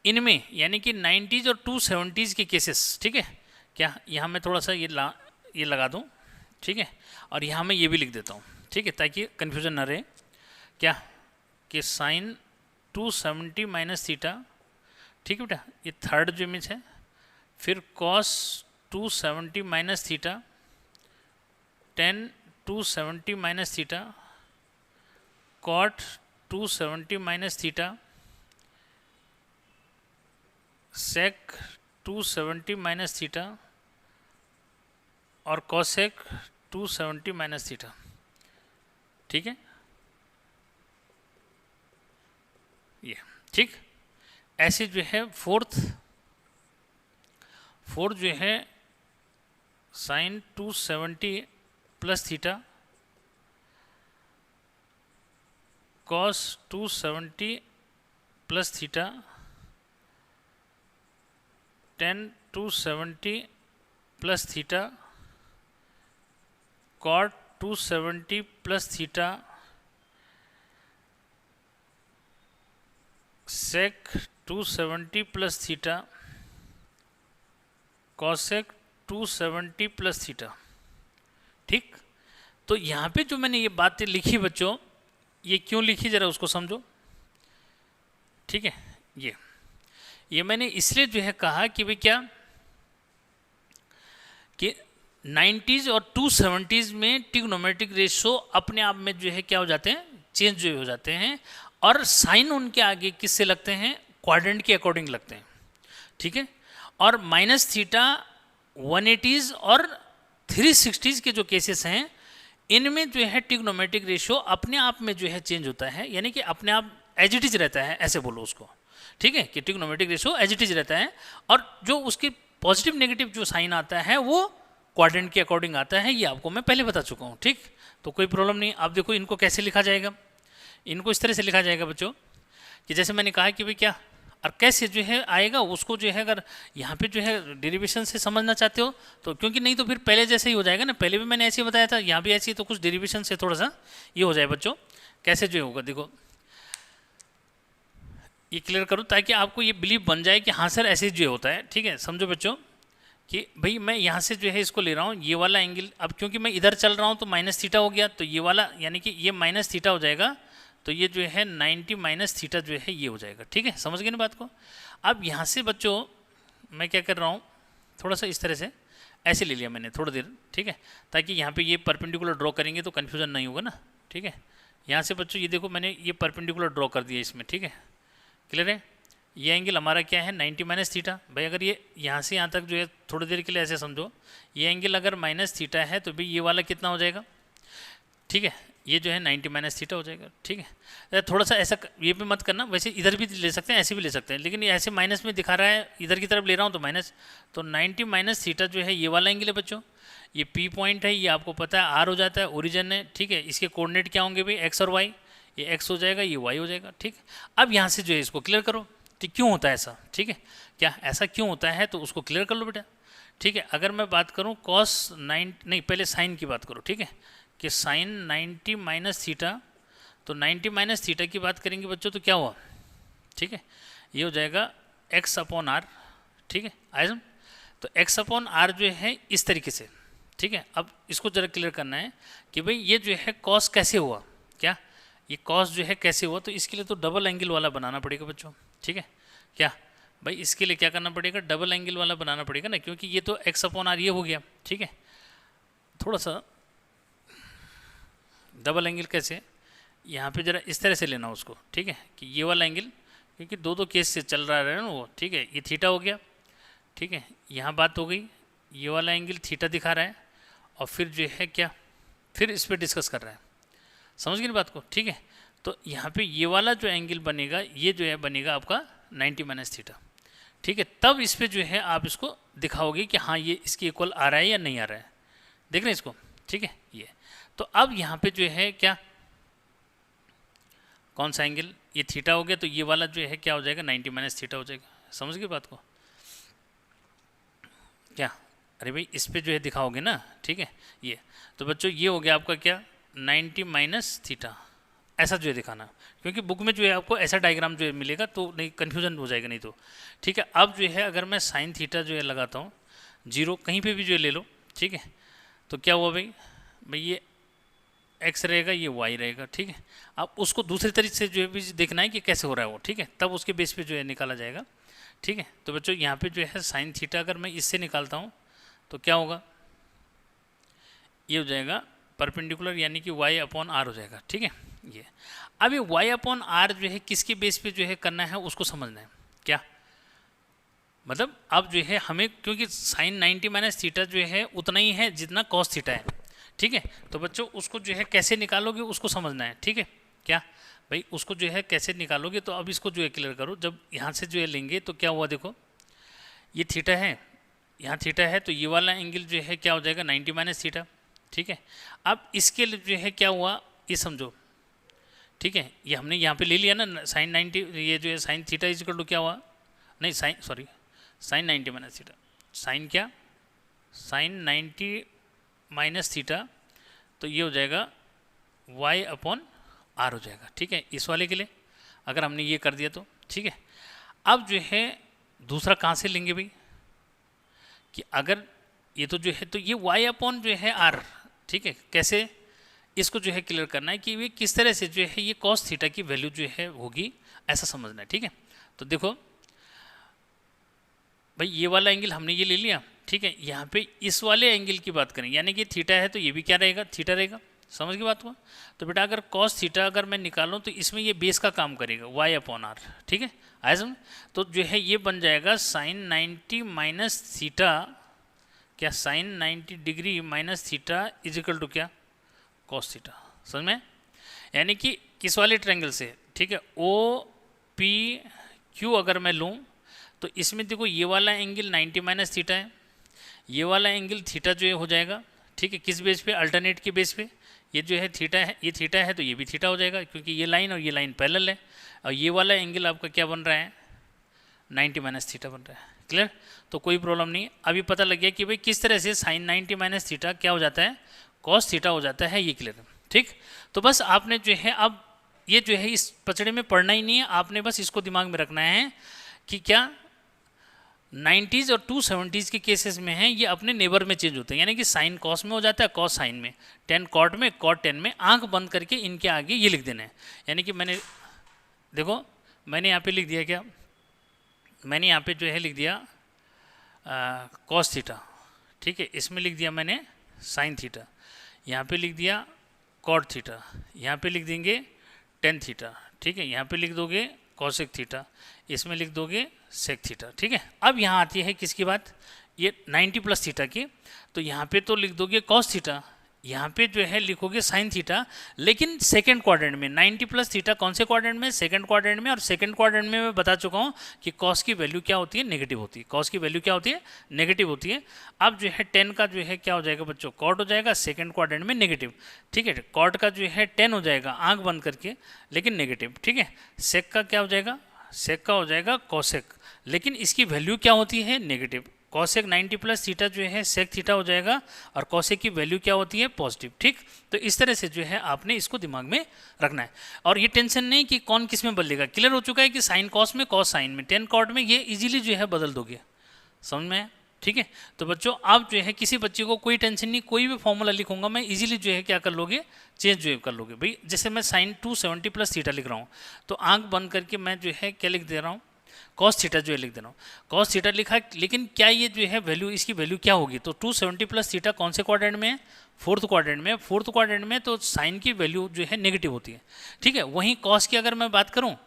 इनमें यानी कि 90s और 270s के केसेस। ठीक है, क्या यहाँ मैं थोड़ा सा ये लगा दूँ। ठीक है, और यहाँ मैं ये भी लिख देता हूँ। ठीक है, ताकि कन्फ्यूजन ना रहे। क्या कि साइन 270 माइनस थीटा। ठीक है बेटा, ये थर्ड जो इमेज है। फिर cos 270 minus theta, tan 270 minus theta, cot 270 minus theta, sec 270 minus theta और कॉसेक 270 माइनस थीटा। ठीक है, ये ठीक। ऐसे जो है फोर्थ जो है sine 270 plus theta, cos 270 plus theta, tan 270 plus theta, cot 270 plus theta, sec 270 plus theta, cosec 270 plus theta. ठीक, तो यहाँ पे जो मैंने ये बातें लिखी बच्चों, ये क्यों लिखी जरा उसको समझो। ठीक है, ये मैंने इसलिए जो है कहा कि भाई क्या कि 90s और 270s में ट्रिग्नोमेट्रिक रेशो अपने आप में जो है क्या हो जाते हैं, चेंज जो हो जाते हैं, और साइन उनके आगे किससे लगते हैं, क्वाड्रेंट के अकॉर्डिंग लगते हैं। ठीक है, और माइनस थीटा 180s और 360s के जो केसेस हैं, इनमें जो है ट्रिग्नोमेट्रिक रेशियो अपने आप में जो है चेंज होता है, यानी कि अपने आप एज इट इज रहता है, ऐसे बोलो उसको। ठीक है, कि trigonometric ratio as it is रहता है, और जो उसकी पॉजिटिव नेगेटिव जो साइन आता है वो क्वाड्रेंट के अकॉर्डिंग आता है। ये आपको मैं पहले बता चुका हूँ। ठीक, तो कोई प्रॉब्लम नहीं। आप देखो इनको कैसे लिखा जाएगा, इनको इस तरह से लिखा जाएगा बच्चों कि जैसे मैंने कहा कि भाई क्या, और कैसे जो है आएगा उसको जो है अगर यहाँ पे जो है डेरिवेशन से समझना चाहते हो तो, क्योंकि नहीं तो फिर पहले जैसे ही हो जाएगा ना, पहले भी मैंने ऐसे ही बताया था, यहाँ भी ऐसे ही, तो कुछ डेरिवेशन से थोड़ा सा ये हो जाए बच्चों। कैसे जो होगा देखो, ये क्लियर करो ताकि आपको ये बिलीव बन जाए कि हाँ सर ऐसे जो होता है। ठीक है, समझो बच्चों कि भाई मैं यहाँ से जो है इसको ले रहा हूँ, ये वाला एंगल, अब क्योंकि मैं इधर चल रहा हूँ तो माइनस थीटा हो गया, तो ये वाला यानी कि ये माइनस थीटा हो जाएगा, तो ये जो है 90 माइनस थीटा जो है ये हो जाएगा। ठीक है, समझ गए ना बात को। अब यहाँ से बच्चों मैं क्या कर रहा हूँ, थोड़ा सा इस तरह से ऐसे ले लिया मैंने थोड़ी देर। ठीक है, ताकि यहाँ पे ये परपेंडिकुलर ड्रॉ करेंगे तो कन्फ्यूजन नहीं होगा ना। ठीक है, यहाँ से बच्चों ये देखो मैंने ये परपेंडिकुलर ड्रॉ कर दिया इसमें। ठीक है, क्लियर है। ये एंगल हमारा क्या है, 90 माइनस थीटा। भाई अगर ये यहाँ से यहाँ तक जो है थोड़ी देर के लिए ऐसे समझो, ये एंगल अगर माइनस थीटा है तो भाई ये वाला कितना हो जाएगा। ठीक है, ये जो है 90 माइनस थीटा हो जाएगा। ठीक है, थोड़ा सा ऐसा ये भी मत करना, वैसे इधर भी ले सकते हैं, ऐसे भी ले सकते हैं, लेकिन ये ऐसे माइनस में दिखा रहा है, इधर की तरफ ले रहा हूँ तो माइनस, तो 90 माइनस थीटा जो है ये वाला एंगल है बच्चों। ये पी पॉइंट है, ये आपको पता है आर हो जाता है, ओरिजिन है। ठीक है, इसके कोऑर्डिनेट क्या होंगे भाई, एक्स और वाई, ये एक्स हो जाएगा, ये वाई हो जाएगा। ठीक, अब यहाँ से जो है इसको क्लियर करो, ठीक क्यों होता है ऐसा। ठीक है, क्या ऐसा क्यों होता है तो उसको क्लियर कर लो बेटा। ठीक है, अगर मैं बात करूँ कॉस 9 नहीं, पहले साइन की बात करो। ठीक है, कि साइन 90 माइनस थीटा, तो 90 माइनस थीटा की बात करेंगे बच्चों तो क्या हुआ। ठीक है, ये हो जाएगा एक्स अपॉन आर। ठीक है, आए तो एक्स अपॉन आर जो है इस तरीके से। ठीक है, अब इसको जरा क्लियर करना है कि भाई ये जो है कॉस कैसे हुआ, क्या ये कॉस जो है कैसे हुआ, तो इसके लिए तो डबल एंगल वाला बनाना पड़ेगा बच्चों। ठीक है, क्या भाई इसके लिए क्या करना पड़ेगा, डबल एंगल वाला बनाना पड़ेगा ना, क्योंकि ये तो एक्स अपॉन आर ये हो गया। ठीक है, थोड़ा सा डबल एंगल कैसे, यहाँ पे जरा इस तरह से लेना उसको, ठीक है, कि ये वाला एंगल, क्योंकि दो दो केस से चल रहा है ना वो, ठीक है, ये थीटा हो गया, ठीक है, यहाँ बात हो गई, ये वाला एंगल थीटा दिखा रहा है, और फिर जो है क्या, फिर इस पर डिस्कस कर रहा है, समझ गए ना बात को, ठीक है। तो यहाँ पे ये वाला जो एंगल बनेगा, ये जो है बनेगा आपका 90 माइनस थीटा, ठीक है। तब इस पर जो है आप इसको दिखाओगे कि हाँ ये इसके इक्वल आ रहा है या नहीं आ रहा है, देख रहे हैं इसको, ठीक है। ये तो अब यहाँ पे जो है क्या, कौन सा एंगल, ये थीटा हो गया, तो ये वाला जो है क्या हो जाएगा, 90 माइनस थीटा हो जाएगा, समझ गए बात को क्या। अरे भाई इस पे जो है दिखाओगे ना, ठीक है। ये तो बच्चों ये हो गया आपका क्या, 90 माइनस थीटा, ऐसा जो है दिखाना, क्योंकि बुक में जो है आपको ऐसा डायग्राम जो है मिलेगा तो नहीं, कन्फ्यूजन हो जाएगा नहीं तो, ठीक है। अब जो है अगर मैं साइन थीटा जो है लगाता हूँ, जीरो कहीं पे भी जो है ले लो, ठीक है, तो क्या हुआ भाई, ये एक्स रहेगा, ये वाई रहेगा, ठीक है। अब उसको दूसरे तरीके से जो है भी देखना है कि कैसे हो रहा है वो, ठीक है, तब उसके बेस पे जो है निकाला जाएगा, ठीक है। तो बच्चों यहाँ पे जो है साइन थीटा अगर मैं इससे निकालता हूँ तो क्या होगा, ये हो जाएगा परपेंडिकुलर, यानी कि y अपॉन आर हो जाएगा, ठीक है। ये अब ये y अपॉन आर जो है किसके बेस पे जो है करना है उसको समझना है क्या, मतलब अब जो है हमें, क्योंकि साइन 90 माइनस थीटा जो है उतना ही है जितना कॉस थीटा है, ठीक है। तो बच्चों उसको जो है कैसे निकालोगे उसको समझना है, ठीक है क्या भाई, उसको जो है कैसे निकालोगे, तो अब इसको जो है क्लियर करो। जब यहाँ से जो है लेंगे तो क्या हुआ, देखो ये थीटा है, यहाँ थीटा है, तो ये वाला एंगल जो है क्या हो जाएगा, 90 माइनस थीटा, ठीक है। अब इसके लिए जो है क्या हुआ, ये समझो, ठीक है, ये हमने यहाँ पे ले लिया ना साइन 90, ये जो है sine theta is equal to क्या हुआ, नहीं sine, sorry sine 90 minus theta, sine क्या, साइन 90 माइनस थीटा, तो ये हो जाएगा y अपॉन आर हो जाएगा, ठीक है, इस वाले के लिए अगर हमने ये कर दिया तो, ठीक है। अब जो है दूसरा कहाँ से लेंगे भाई, कि अगर ये तो जो है, तो ये y अपॉन जो है आर, ठीक है, कैसे इसको जो है क्लियर करना है कि ये किस तरह से जो है ये कॉस थीटा की वैल्यू जो है होगी, ऐसा समझना है, ठीक है। तो देखो भाई ये वाला एंगल हमने ये ले लिया, ठीक है, यहाँ पे इस वाले एंगल की बात करें, यानी कि थीटा है तो ये भी क्या रहेगा, थीटा रहेगा, समझ की बात हुआ। तो बेटा अगर कॉस थीटा अगर मैं निकालूँ तो इसमें ये बेस का काम करेगा, y अपॉन आर, ठीक है, आया समझ। तो जो है ये बन जाएगा साइन 90 माइनस थीटा, क्या sine 90 degree minus theta is equal to क्या, कॉस थीटा, समझ में, यानी कि किस वाले ट्रायंगल से, ठीक है, ओ पी क्यू अगर मैं लूँ तो इसमें देखो ये वाला एंगल 90 माइनस थीटा है, ये वाला एंगल थीटा जो है हो जाएगा, ठीक है, किस बेस पे, अल्टरनेट के बेस पे, ये जो है थीटा है, ये थीटा है तो ये भी थीटा हो जाएगा, क्योंकि ये लाइन और ये लाइन पैरेलल है, और ये वाला एंगल आपका क्या बन रहा है, 90 माइनस थीटा बन रहा है, क्लियर। तो कोई प्रॉब्लम नहीं, अभी पता लग गया कि भाई किस तरह से साइन 90 माइनस थीटा क्या हो जाता है, कॉस थीटा हो जाता है, ये क्लियर, ठीक। तो बस आपने जो है अब ये जो है इस पचड़े में पढ़ना ही नहीं है, आपने बस इसको दिमाग में रखना है कि क्या 90s और 270s के केसेस में हैं, ये अपने नेबर में चेंज होते हैं, यानी कि साइन कॉस में हो जाता है, कॉस साइन में, टेन कॉट में, कॉट टेन में, आंख बंद करके इनके आगे ये लिख देना है। यानी कि मैंने देखो मैंने यहाँ पे लिख दिया, क्या मैंने यहाँ पे जो है लिख दिया कॉस थीटा, ठीक है, इसमें लिख दिया मैंने साइन थीटा, यहाँ पे लिख दिया कॉट थीटा, यहाँ पे लिख देंगे टेन थीटा, ठीक है, यहाँ पे लिख दोगे कॉसेक थीटा, इसमें लिख दोगे सेक थीटा, ठीक है। अब यहाँ आती है किसकी बात, ये 90 प्लस थीटा की, तो यहाँ पे तो लिख दोगे कॉस थीटा, यहाँ पे जो है लिखोगे साइन थीटा, लेकिन सेकंड क्वाड्रेंट में 90 प्लस थीटा कौन से क्वाड्रेंट में, सेकंड क्वाड्रेंट में, और सेकंड क्वाड्रेंट में मैं बता चुका हूँ कि कॉस की वैल्यू क्या होती है, नेगेटिव होती है, कॉस की वैल्यू क्या होती है, नेगेटिव होती है। अब जो है 10 का जो है क्या हो जाएगा बच्चों, कॉट हो जाएगा, सेकंड क्वाड्रेंट में नेगेटिव, ठीक है, कॉट का जो है 10 हो जाएगा आंख बंद करके, लेकिन नेगेटिव, ठीक है। सेक का क्या हो जाएगा, सेक का हो जाएगा कॉसेक, लेकिन इसकी वैल्यू क्या होती है, नेगेटिव। कॉसेक 90 प्लस थीटा जो है सेक थीटा हो जाएगा, और कॉसेक की वैल्यू क्या होती है, पॉजिटिव, ठीक। तो इस तरह से जो है आपने इसको दिमाग में रखना है, और ये टेंशन नहीं कि कौन किस में बदलेगा, क्लियर हो चुका है कि साइन कॉस में, कॉस साइन में, टेन कॉट में, ये इजीली जो है बदल दोगे, समझ में, ठीक है। तो बच्चों आप जो है किसी बच्चे को कोई टेंशन नहीं, कोई भी फॉर्मूला लिखूंगा मैं इजीली जो है क्या कर लोगे, चेंज जो है कर लोगे। भाई जैसे मैं साइन 270 प्लस थीटा लिख रहा हूँ, तो आंख बंद करके मैं जो है क्या लिख दे रहा हूँ, कॉस थीटा जो है लिख दे रहा हूँ, कॉस थीटा लिखा है, लेकिन क्या ये जो है वैल्यू, इसकी वैल्यू क्या होगी? तो 270 प्लस थीटा कौन से क्वाड्रेंट में है? फोर्थ क्वाड्रेंट में। फोर्थ क्वाड्रेंट में तो साइन की वैल्यू जो है नेगेटिव होती है, ठीक है। वहीं कॉस की अगर मैं बात करूँ,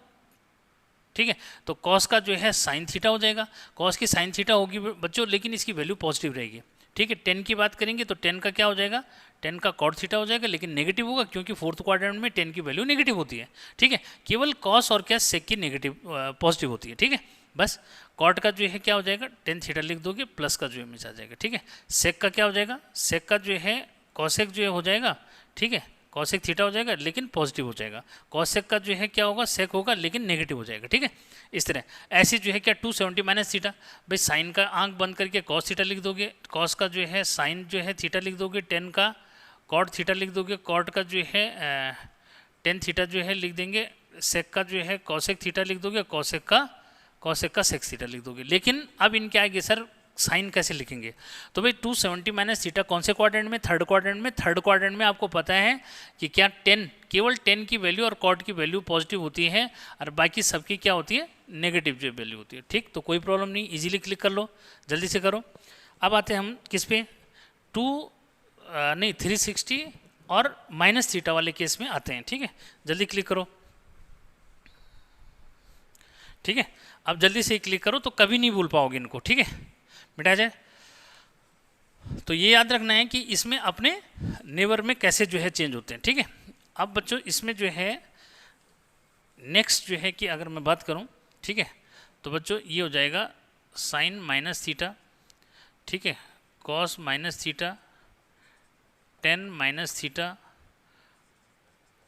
ठीक है, तो कॉस का जो है साइन थीटा हो जाएगा, कॉस की साइन थीटा होगी बच्चों, लेकिन इसकी वैल्यू पॉजिटिव रहेगी, ठीक है। 10 की बात करेंगे तो 10 का क्या हो जाएगा? 10 का कॉट थीटा हो जाएगा, लेकिन नेगेटिव होगा क्योंकि फोर्थ क्वाड्रेंट में 10 की वैल्यू नेगेटिव होती है, ठीक है। केवल कॉस और क्या सेक की नेगेटिव पॉजिटिव होती है, ठीक है। बस कॉट का जो है क्या हो जाएगा? 10 थीटा लिख दोगे, प्लस का जो है मिस आ जाएगा, ठीक है। सेक का क्या हो जाएगा? सेक का जो है कॉसेक जो है हो जाएगा, ठीक है, कॉसेक थीटा हो जाएगा लेकिन पॉजिटिव हो जाएगा। कॉसेक का जो है क्या होगा? सेक होगा लेकिन नेगेटिव हो जाएगा, ठीक है। इस तरह ऐसी जो है क्या 270 माइनस थीटा, भाई साइन का आंख बंद करके कॉस थीटा लिख दोगे, कॉस का जो है साइन जो है थीटा लिख दोगे, 10 का कॉट थीटा लिख दोगे, कॉट का जो है 10 थीटा जो है लिख देंगे, सेक का जो है कॉसेक थीटा लिख दोगे, कॉसेक का सेक थीटा लिख दोगे। लेकिन अब इनके आगे सर साइन कैसे लिखेंगे? तो भाई 270 माइनस थीटा कौन से क्वाड्रेंट में? थर्ड क्वाड्रेंट में। थर्ड क्वाड्रेंट में आपको पता है कि क्या 10, केवल 10 की वैल्यू और कॉट की वैल्यू पॉजिटिव होती है और बाकी सबकी क्या होती है? नेगेटिव जो वैल्यू होती है, ठीक। तो कोई प्रॉब्लम नहीं, इजीली क्लिक कर लो, जल्दी से करो। अब आते हैं हम किस पे? 360 और माइनस थीटा वाले केस में आते हैं, ठीक है। जल्दी क्लिक करो, ठीक है। अब जल्दी से क्लिक करो तो कभी नहीं भूल पाओगे इनको, ठीक है, मिटा जाए। तो ये याद रखना है कि इसमें अपने नेबर में कैसे जो है चेंज होते हैं, ठीक है। अब बच्चों इसमें जो है नेक्स्ट जो है कि अगर मैं बात करूं, ठीक है, तो बच्चों ये हो जाएगा साइन माइनस थीटा, ठीक है, cos minus theta, 10 minus theta,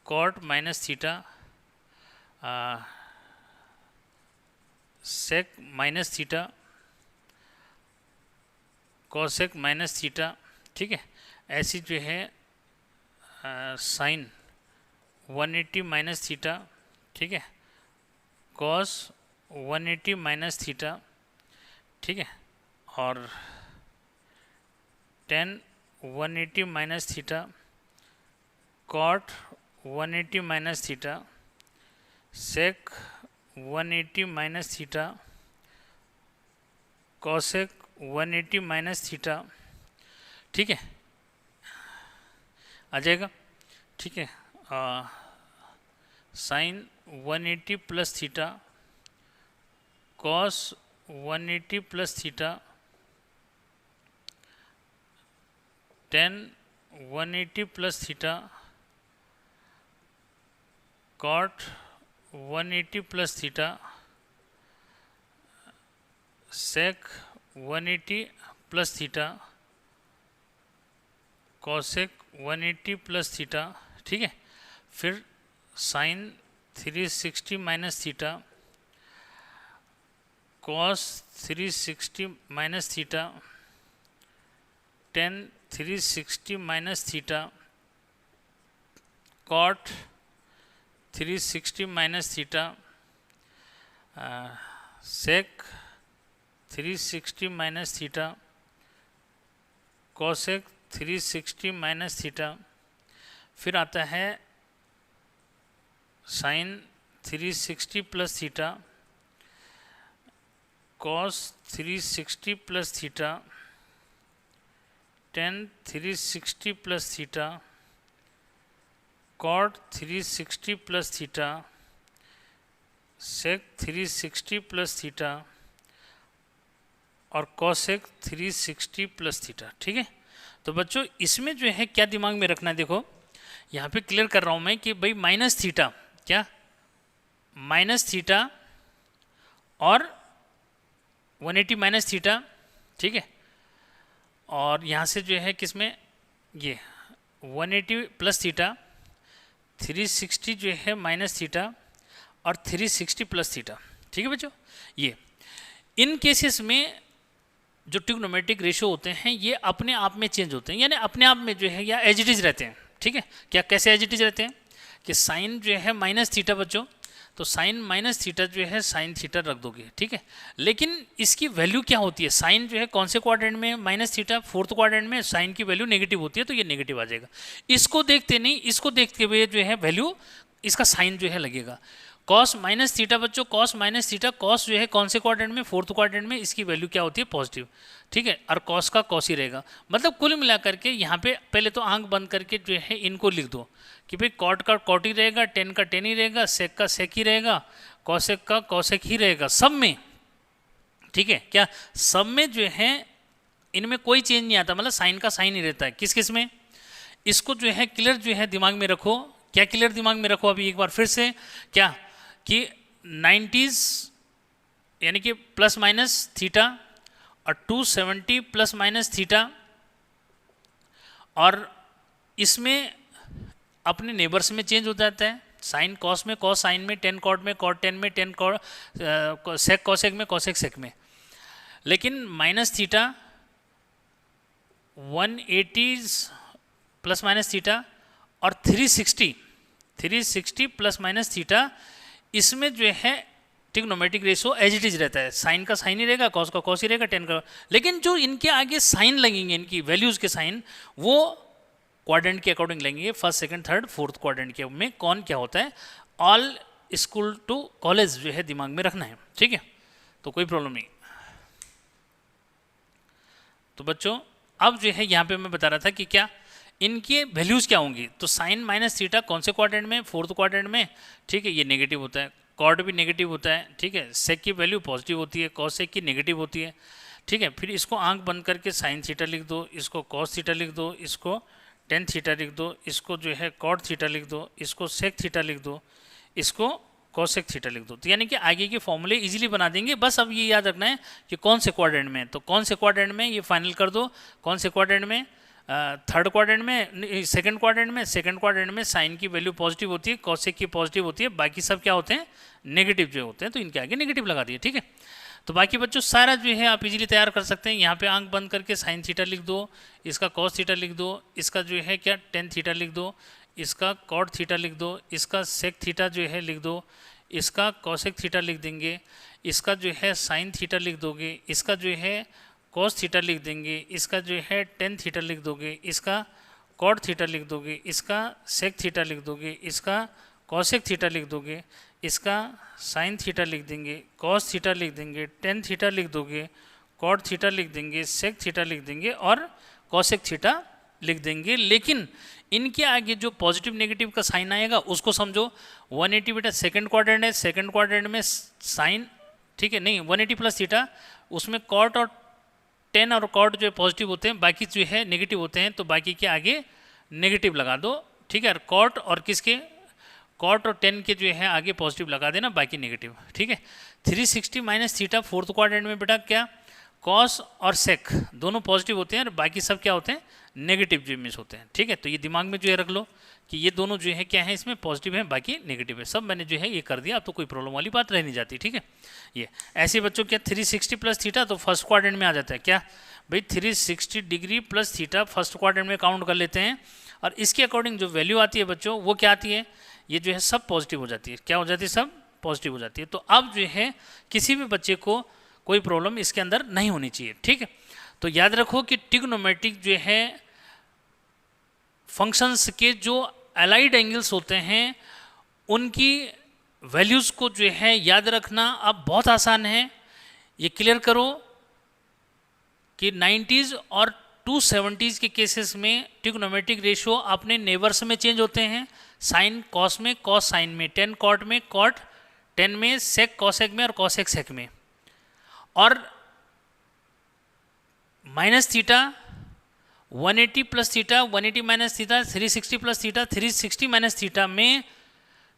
cot minus theta, sec minus theta, cosec minus theta, ठीक है। ऐसी जो है साइन 180 माइनस थीटा, ठीक है, कॉस 180 माइनस थीटा, ठीक है, और 10 180 minus theta, cot 180 minus theta, sec 180 minus theta, cosec 180 minus theta, ठीक है, आ जाएगा, ठीक है। Sine 180 plus theta, cos 180 plus theta, 10 180 plus theta, cot 180 plus theta, sec 180 plus theta, cosec 180 plus theta, ठीक है। फिर sine 360 minus theta, cos 360 minus theta, 10 360 minus theta, cot 360 minus theta, sec 360 minus theta, cosec 360 minus theta. फिर आता है sine 360 plus theta, cos 360 plus theta, 10 360 plus theta, cot 360 plus theta, sec 360 plus theta और cosec 360 plus theta, ठीक है। तो बच्चों इसमें जो है क्या दिमाग में रखना है, देखो यहाँ पे क्लियर कर रहा हूँ मैं कि भाई माइनस थीटा, क्या माइनस थीटा और 180 माइनस थीटा, ठीक है, और यहाँ से जो है किसमें ये 180 प्लस थीटा, 360 जो है माइनस थीटा और 360 प्लस थीटा, ठीक है बच्चों। ये इन केसेस में जो ट्रिग्नोमेट्रिक रेशियो होते हैं ये अपने आप में चेंज होते हैं, यानी अपने आप में जो है या एज इट इज रहते हैं, ठीक है। क्या कैसे एज इट इज रहते हैं कि साइन जो है माइनस थीटा बच्चों, तो साइन माइनस थीटा जो है साइन थीटा रख दोगे, ठीक है। लेकिन इसकी वैल्यू क्या होती है? साइन जो है कौन से क्वाड्रेंट में? माइनस थीटा, फोर्थ क्वाड्रेंट में साइन की वैल्यू नेगेटिव होती है, तो ये नेगेटिव आ जाएगा। इसको देखते नहीं, इसको देखते हुए जो है वैल्यू इसका साइन जो है लगेगा। कॉस माइनस थीटा बच्चों, कॉस माइनस थीटा, कॉस जो है कौन से क्वाड्रेंट में, फोर्थ क्वाड्रेंट में, इसकी वैल्यू क्या होती है, पॉजिटिव, ठीक है, और कॉस का कॉस ही रहेगा। मतलब कुल मिलाकर के यहाँ पे पहले तो आंख बंद करके जो है इनको लिख दो कि भाई कॉट का कॉट ही रहेगा, टेन का टेन ही रहेगा, सेक का सेक ही रहेगा, कॉसेक का कॉसेक ही रहेगा सब में, ठीक है। क्या सब में जो है इनमें कोई चेंज नहीं आता, मतलब साइन का साइन ही रहता है। किस किस में, इसको जो है क्लियर जो है दिमाग में रखो। क्या क्लियर दिमाग में रखो अभी एक बार फिर से, क्या कि 90s यानी कि प्लस माइनस थीटा और 270 प्लस माइनस थीटा, और इसमें अपने नेबर्स में चेंज हो जाता है। साइन कॉस में, कॉस साइन में, टेन कॉट में, कॉट टेन में, टेन कॉट सेक कॉसेक में, कॉसेक सेक में। लेकिन minus theta 180 plus minus theta और 360 प्लस माइनस थीटा, इसमें जो है trigonometric ratio as it is रहता है। साइन का साइन ही रहेगा, कॉस का कॉस ही रहेगा, टेन का। लेकिन जो इनके आगे साइन लगेंगे, इनकी वैल्यूज के साइन, वो क्वाड्रेंट के अकॉर्डिंग लगेंगे। First second third fourth quadrant के में कौन क्या होता है, ऑल स्कूल टू कॉलेज जो है दिमाग में रखना है, ठीक है, तो कोई प्रॉब्लम नहीं। तो बच्चों अब जो है यहाँ पे मैं बता रहा था कि क्या इनके वैल्यूज क्या होंगी। तो साइन माइनस थीटा कौन से क्वाड्रेंट में, फोर्थ क्वाड्रेंट में, ठीक है, ये नेगेटिव होता है। कॉट भी नेगेटिव होता है, ठीक है। सेक की वैल्यू पॉजिटिव होती है, कॉसेक की नेगेटिव होती है, ठीक है। फिर इसको आंख बंद करके साइन थीटा लिख दो, इसको कॉस थीटा लिख दो, इसको टेन थीटा लिख दो, इसको जो है कॉट थीटा लिख दो, इसको सेक थीटा लिख दो, इसको कॉसेक थीटा लिख दो। तो यानी कि आगे के फॉर्मूले इजीली बना देंगे। बस अब ये याद रखना है कि कौन से क्वाड्रेंट में, तो कौन से क्वाड्रेंट में ये फाइनल कर दो, कौन से क्वाड्रेंट में, थर्ड क्वाड्रेंट में, सेकंड क्वाड्रेंट में। सेकंड क्वाड्रेंट में साइन की वैल्यू पॉजिटिव होती है, कॉसेक की पॉजिटिव होती है, बाकी सब क्या होते हैं, नेगेटिव जो होते हैं, तो इनके आगे नेगेटिव लगा दिए, ठीक है। तो बाकी बच्चों सारा जो है आप इजीली तैयार कर सकते हैं। यहाँ पे आंख बंद करके साइन थीटा लिख दो, इसका कॉस थीटा लिख दो, इसका जो है क्या टेन थीटा लिख दो, इसका कॉट थीटा लिख दो, इसका सेक थीटा जो है लिख दो, इसका कॉसेक थीटा लिख देंगे, इसका जो है साइन थीटा लिख दोगे, इसका जो है कॉस थीटा लिख देंगे, इसका जो है टेन थीटा लिख दोगे, इसका कॉट थीटा लिख दोगे, इसका सेक थीटा लिख दोगे, इसका कॉसेक थीटा लिख दोगे, इसका साइन थीटा लिख देंगे, कॉस थीटा लिख देंगे, टेन थीटा लिख दोगे, कॉट थीटा लिख देंगे, सेक थीटा लिख देंगे और कॉसेक थीटा लिख देंगे। लेकिन इनके आगे जो पॉजिटिव नेगेटिव का साइन आएगा उसको समझो। 180 बेटा सेकंड क्वाड्रेंट है, सेकंड क्वाड्रेंट में साइन, ठीक है, नहीं 180 प्लस थीटा, उसमें कॉट और टेन और कॉट जो है पॉजिटिव होते हैं, बाकी जो है नेगेटिव होते हैं, तो बाकी के आगे नेगेटिव लगा दो, ठीक है। कॉट और किसके, कॉट और टेन के जो है आगे पॉजिटिव लगा देना, बाकी नेगेटिव, ठीक है। 360 माइनस थीटा फोर्थ क्वाड्रेंट में बेटा क्या, कॉस और सेक दोनों पॉजिटिव होते हैं और बाकी सब क्या होते हैं, नेगेटिव जो मिस होते हैं, ठीक है। तो ये दिमाग में जो है रख लो कि ये दोनों जो है क्या है, इसमें पॉजिटिव है, बाकी नेगेटिव है, सब मैंने जो है ये कर दिया। अब तो कोई प्रॉब्लम वाली बात रह नहीं जाती, ठीक है। ये ऐसे बच्चों क्या 360 प्लस थीटा तो फर्स्ट क्वाड्रेंट में आ जाता है, क्या भाई 360 degree plus theta first quadrant में काउंट कर लेते हैं, और इसके अकॉर्डिंग जो वैल्यू आती है बच्चों वो क्या आती है, ये जो है सब पॉजिटिव हो जाती है। क्या हो जाती है, सब पॉजिटिव हो जाती है। तो अब जो है किसी भी बच्चे को कोई प्रॉब्लम इसके अंदर नहीं होनी चाहिए, ठीक है। तो याद रखो कि ट्रिग्नोमेट्रिक जो है फंक्शंस के जो अलाइड एंगल्स होते हैं उनकी वैल्यूज़ को जो है याद रखना अब बहुत आसान है। ये क्लियर करो कि 90s और 270s के केसेस में ट्रिग्नोमेट्रिक रेशियो अपने नेबर्स में चेंज होते हैं। साइन कॉस में, कॉस साइन में, टेन कॉट में, कॉट टेन में, सेक कॉसेक में और कॉसेक सेक में। और minus theta 180 plus theta, 180 minus theta, 360 plus theta, 360 minus theta में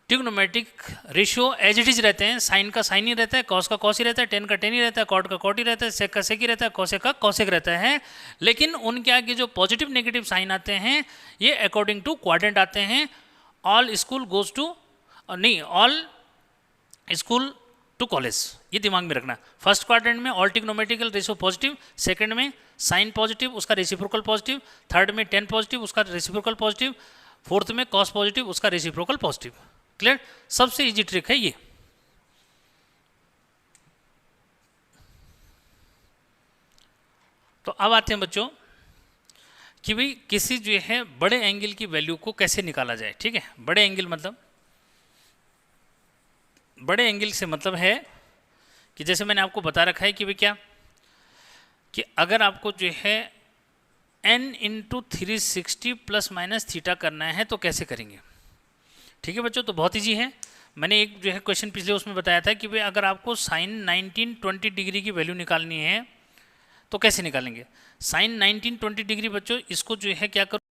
trigonometric ratio as it is रहते हैं। साइन का साइन ही रहता है, कॉस का कॉस ही रहता है, टेन का टेन ही रहता है, कॉट का कॉट ही रहता है, सेक का सेक ही रहता है, कॉसेक का कॉसेक रहता है। लेकिन उनके आगे जो पॉजिटिव नेगेटिव साइन आते हैं ये अकॉर्डिंग टू क्वाड्रेंट आते हैं। ऑल स्कूल गोज टू, नहीं, ऑल स्कूल टू कॉलेज, ये दिमाग में रखना। फर्स्ट क्वाड्रेंट में all trigonometrical ratio positive, second में साइन पॉजिटिव उसका रेसिप्रोकल पॉजिटिव, थर्ड में टेन पॉजिटिव उसका रेसिप्रोकल पॉजिटिव, फोर्थ में कॉस पॉजिटिव उसका रेसिप्रोकल पॉजिटिव। क्लियर, सबसे इजी ट्रिक है ये। तो अब आते हैं बच्चों कि भाई किसी जो है बड़े एंगल की वैल्यू को कैसे निकाला जाए, ठीक है। बड़े एंगल मतलब बड़े एंगल से मतलब है कि जैसे मैंने आपको बता रखा है कि भाई क्या, कि अगर आपको जो है n into 360 plus minus theta करना है तो कैसे करेंगे। ठीक है बच्चों, तो बहुत ईजी है। मैंने एक जो है क्वेश्चन पिछले उसमें बताया था कि भाई अगर आपको साइन 1920 डिग्री की वैल्यू निकालनी है तो कैसे निकालेंगे। साइन 1920 डिग्री बच्चों, इसको जो है क्या करो,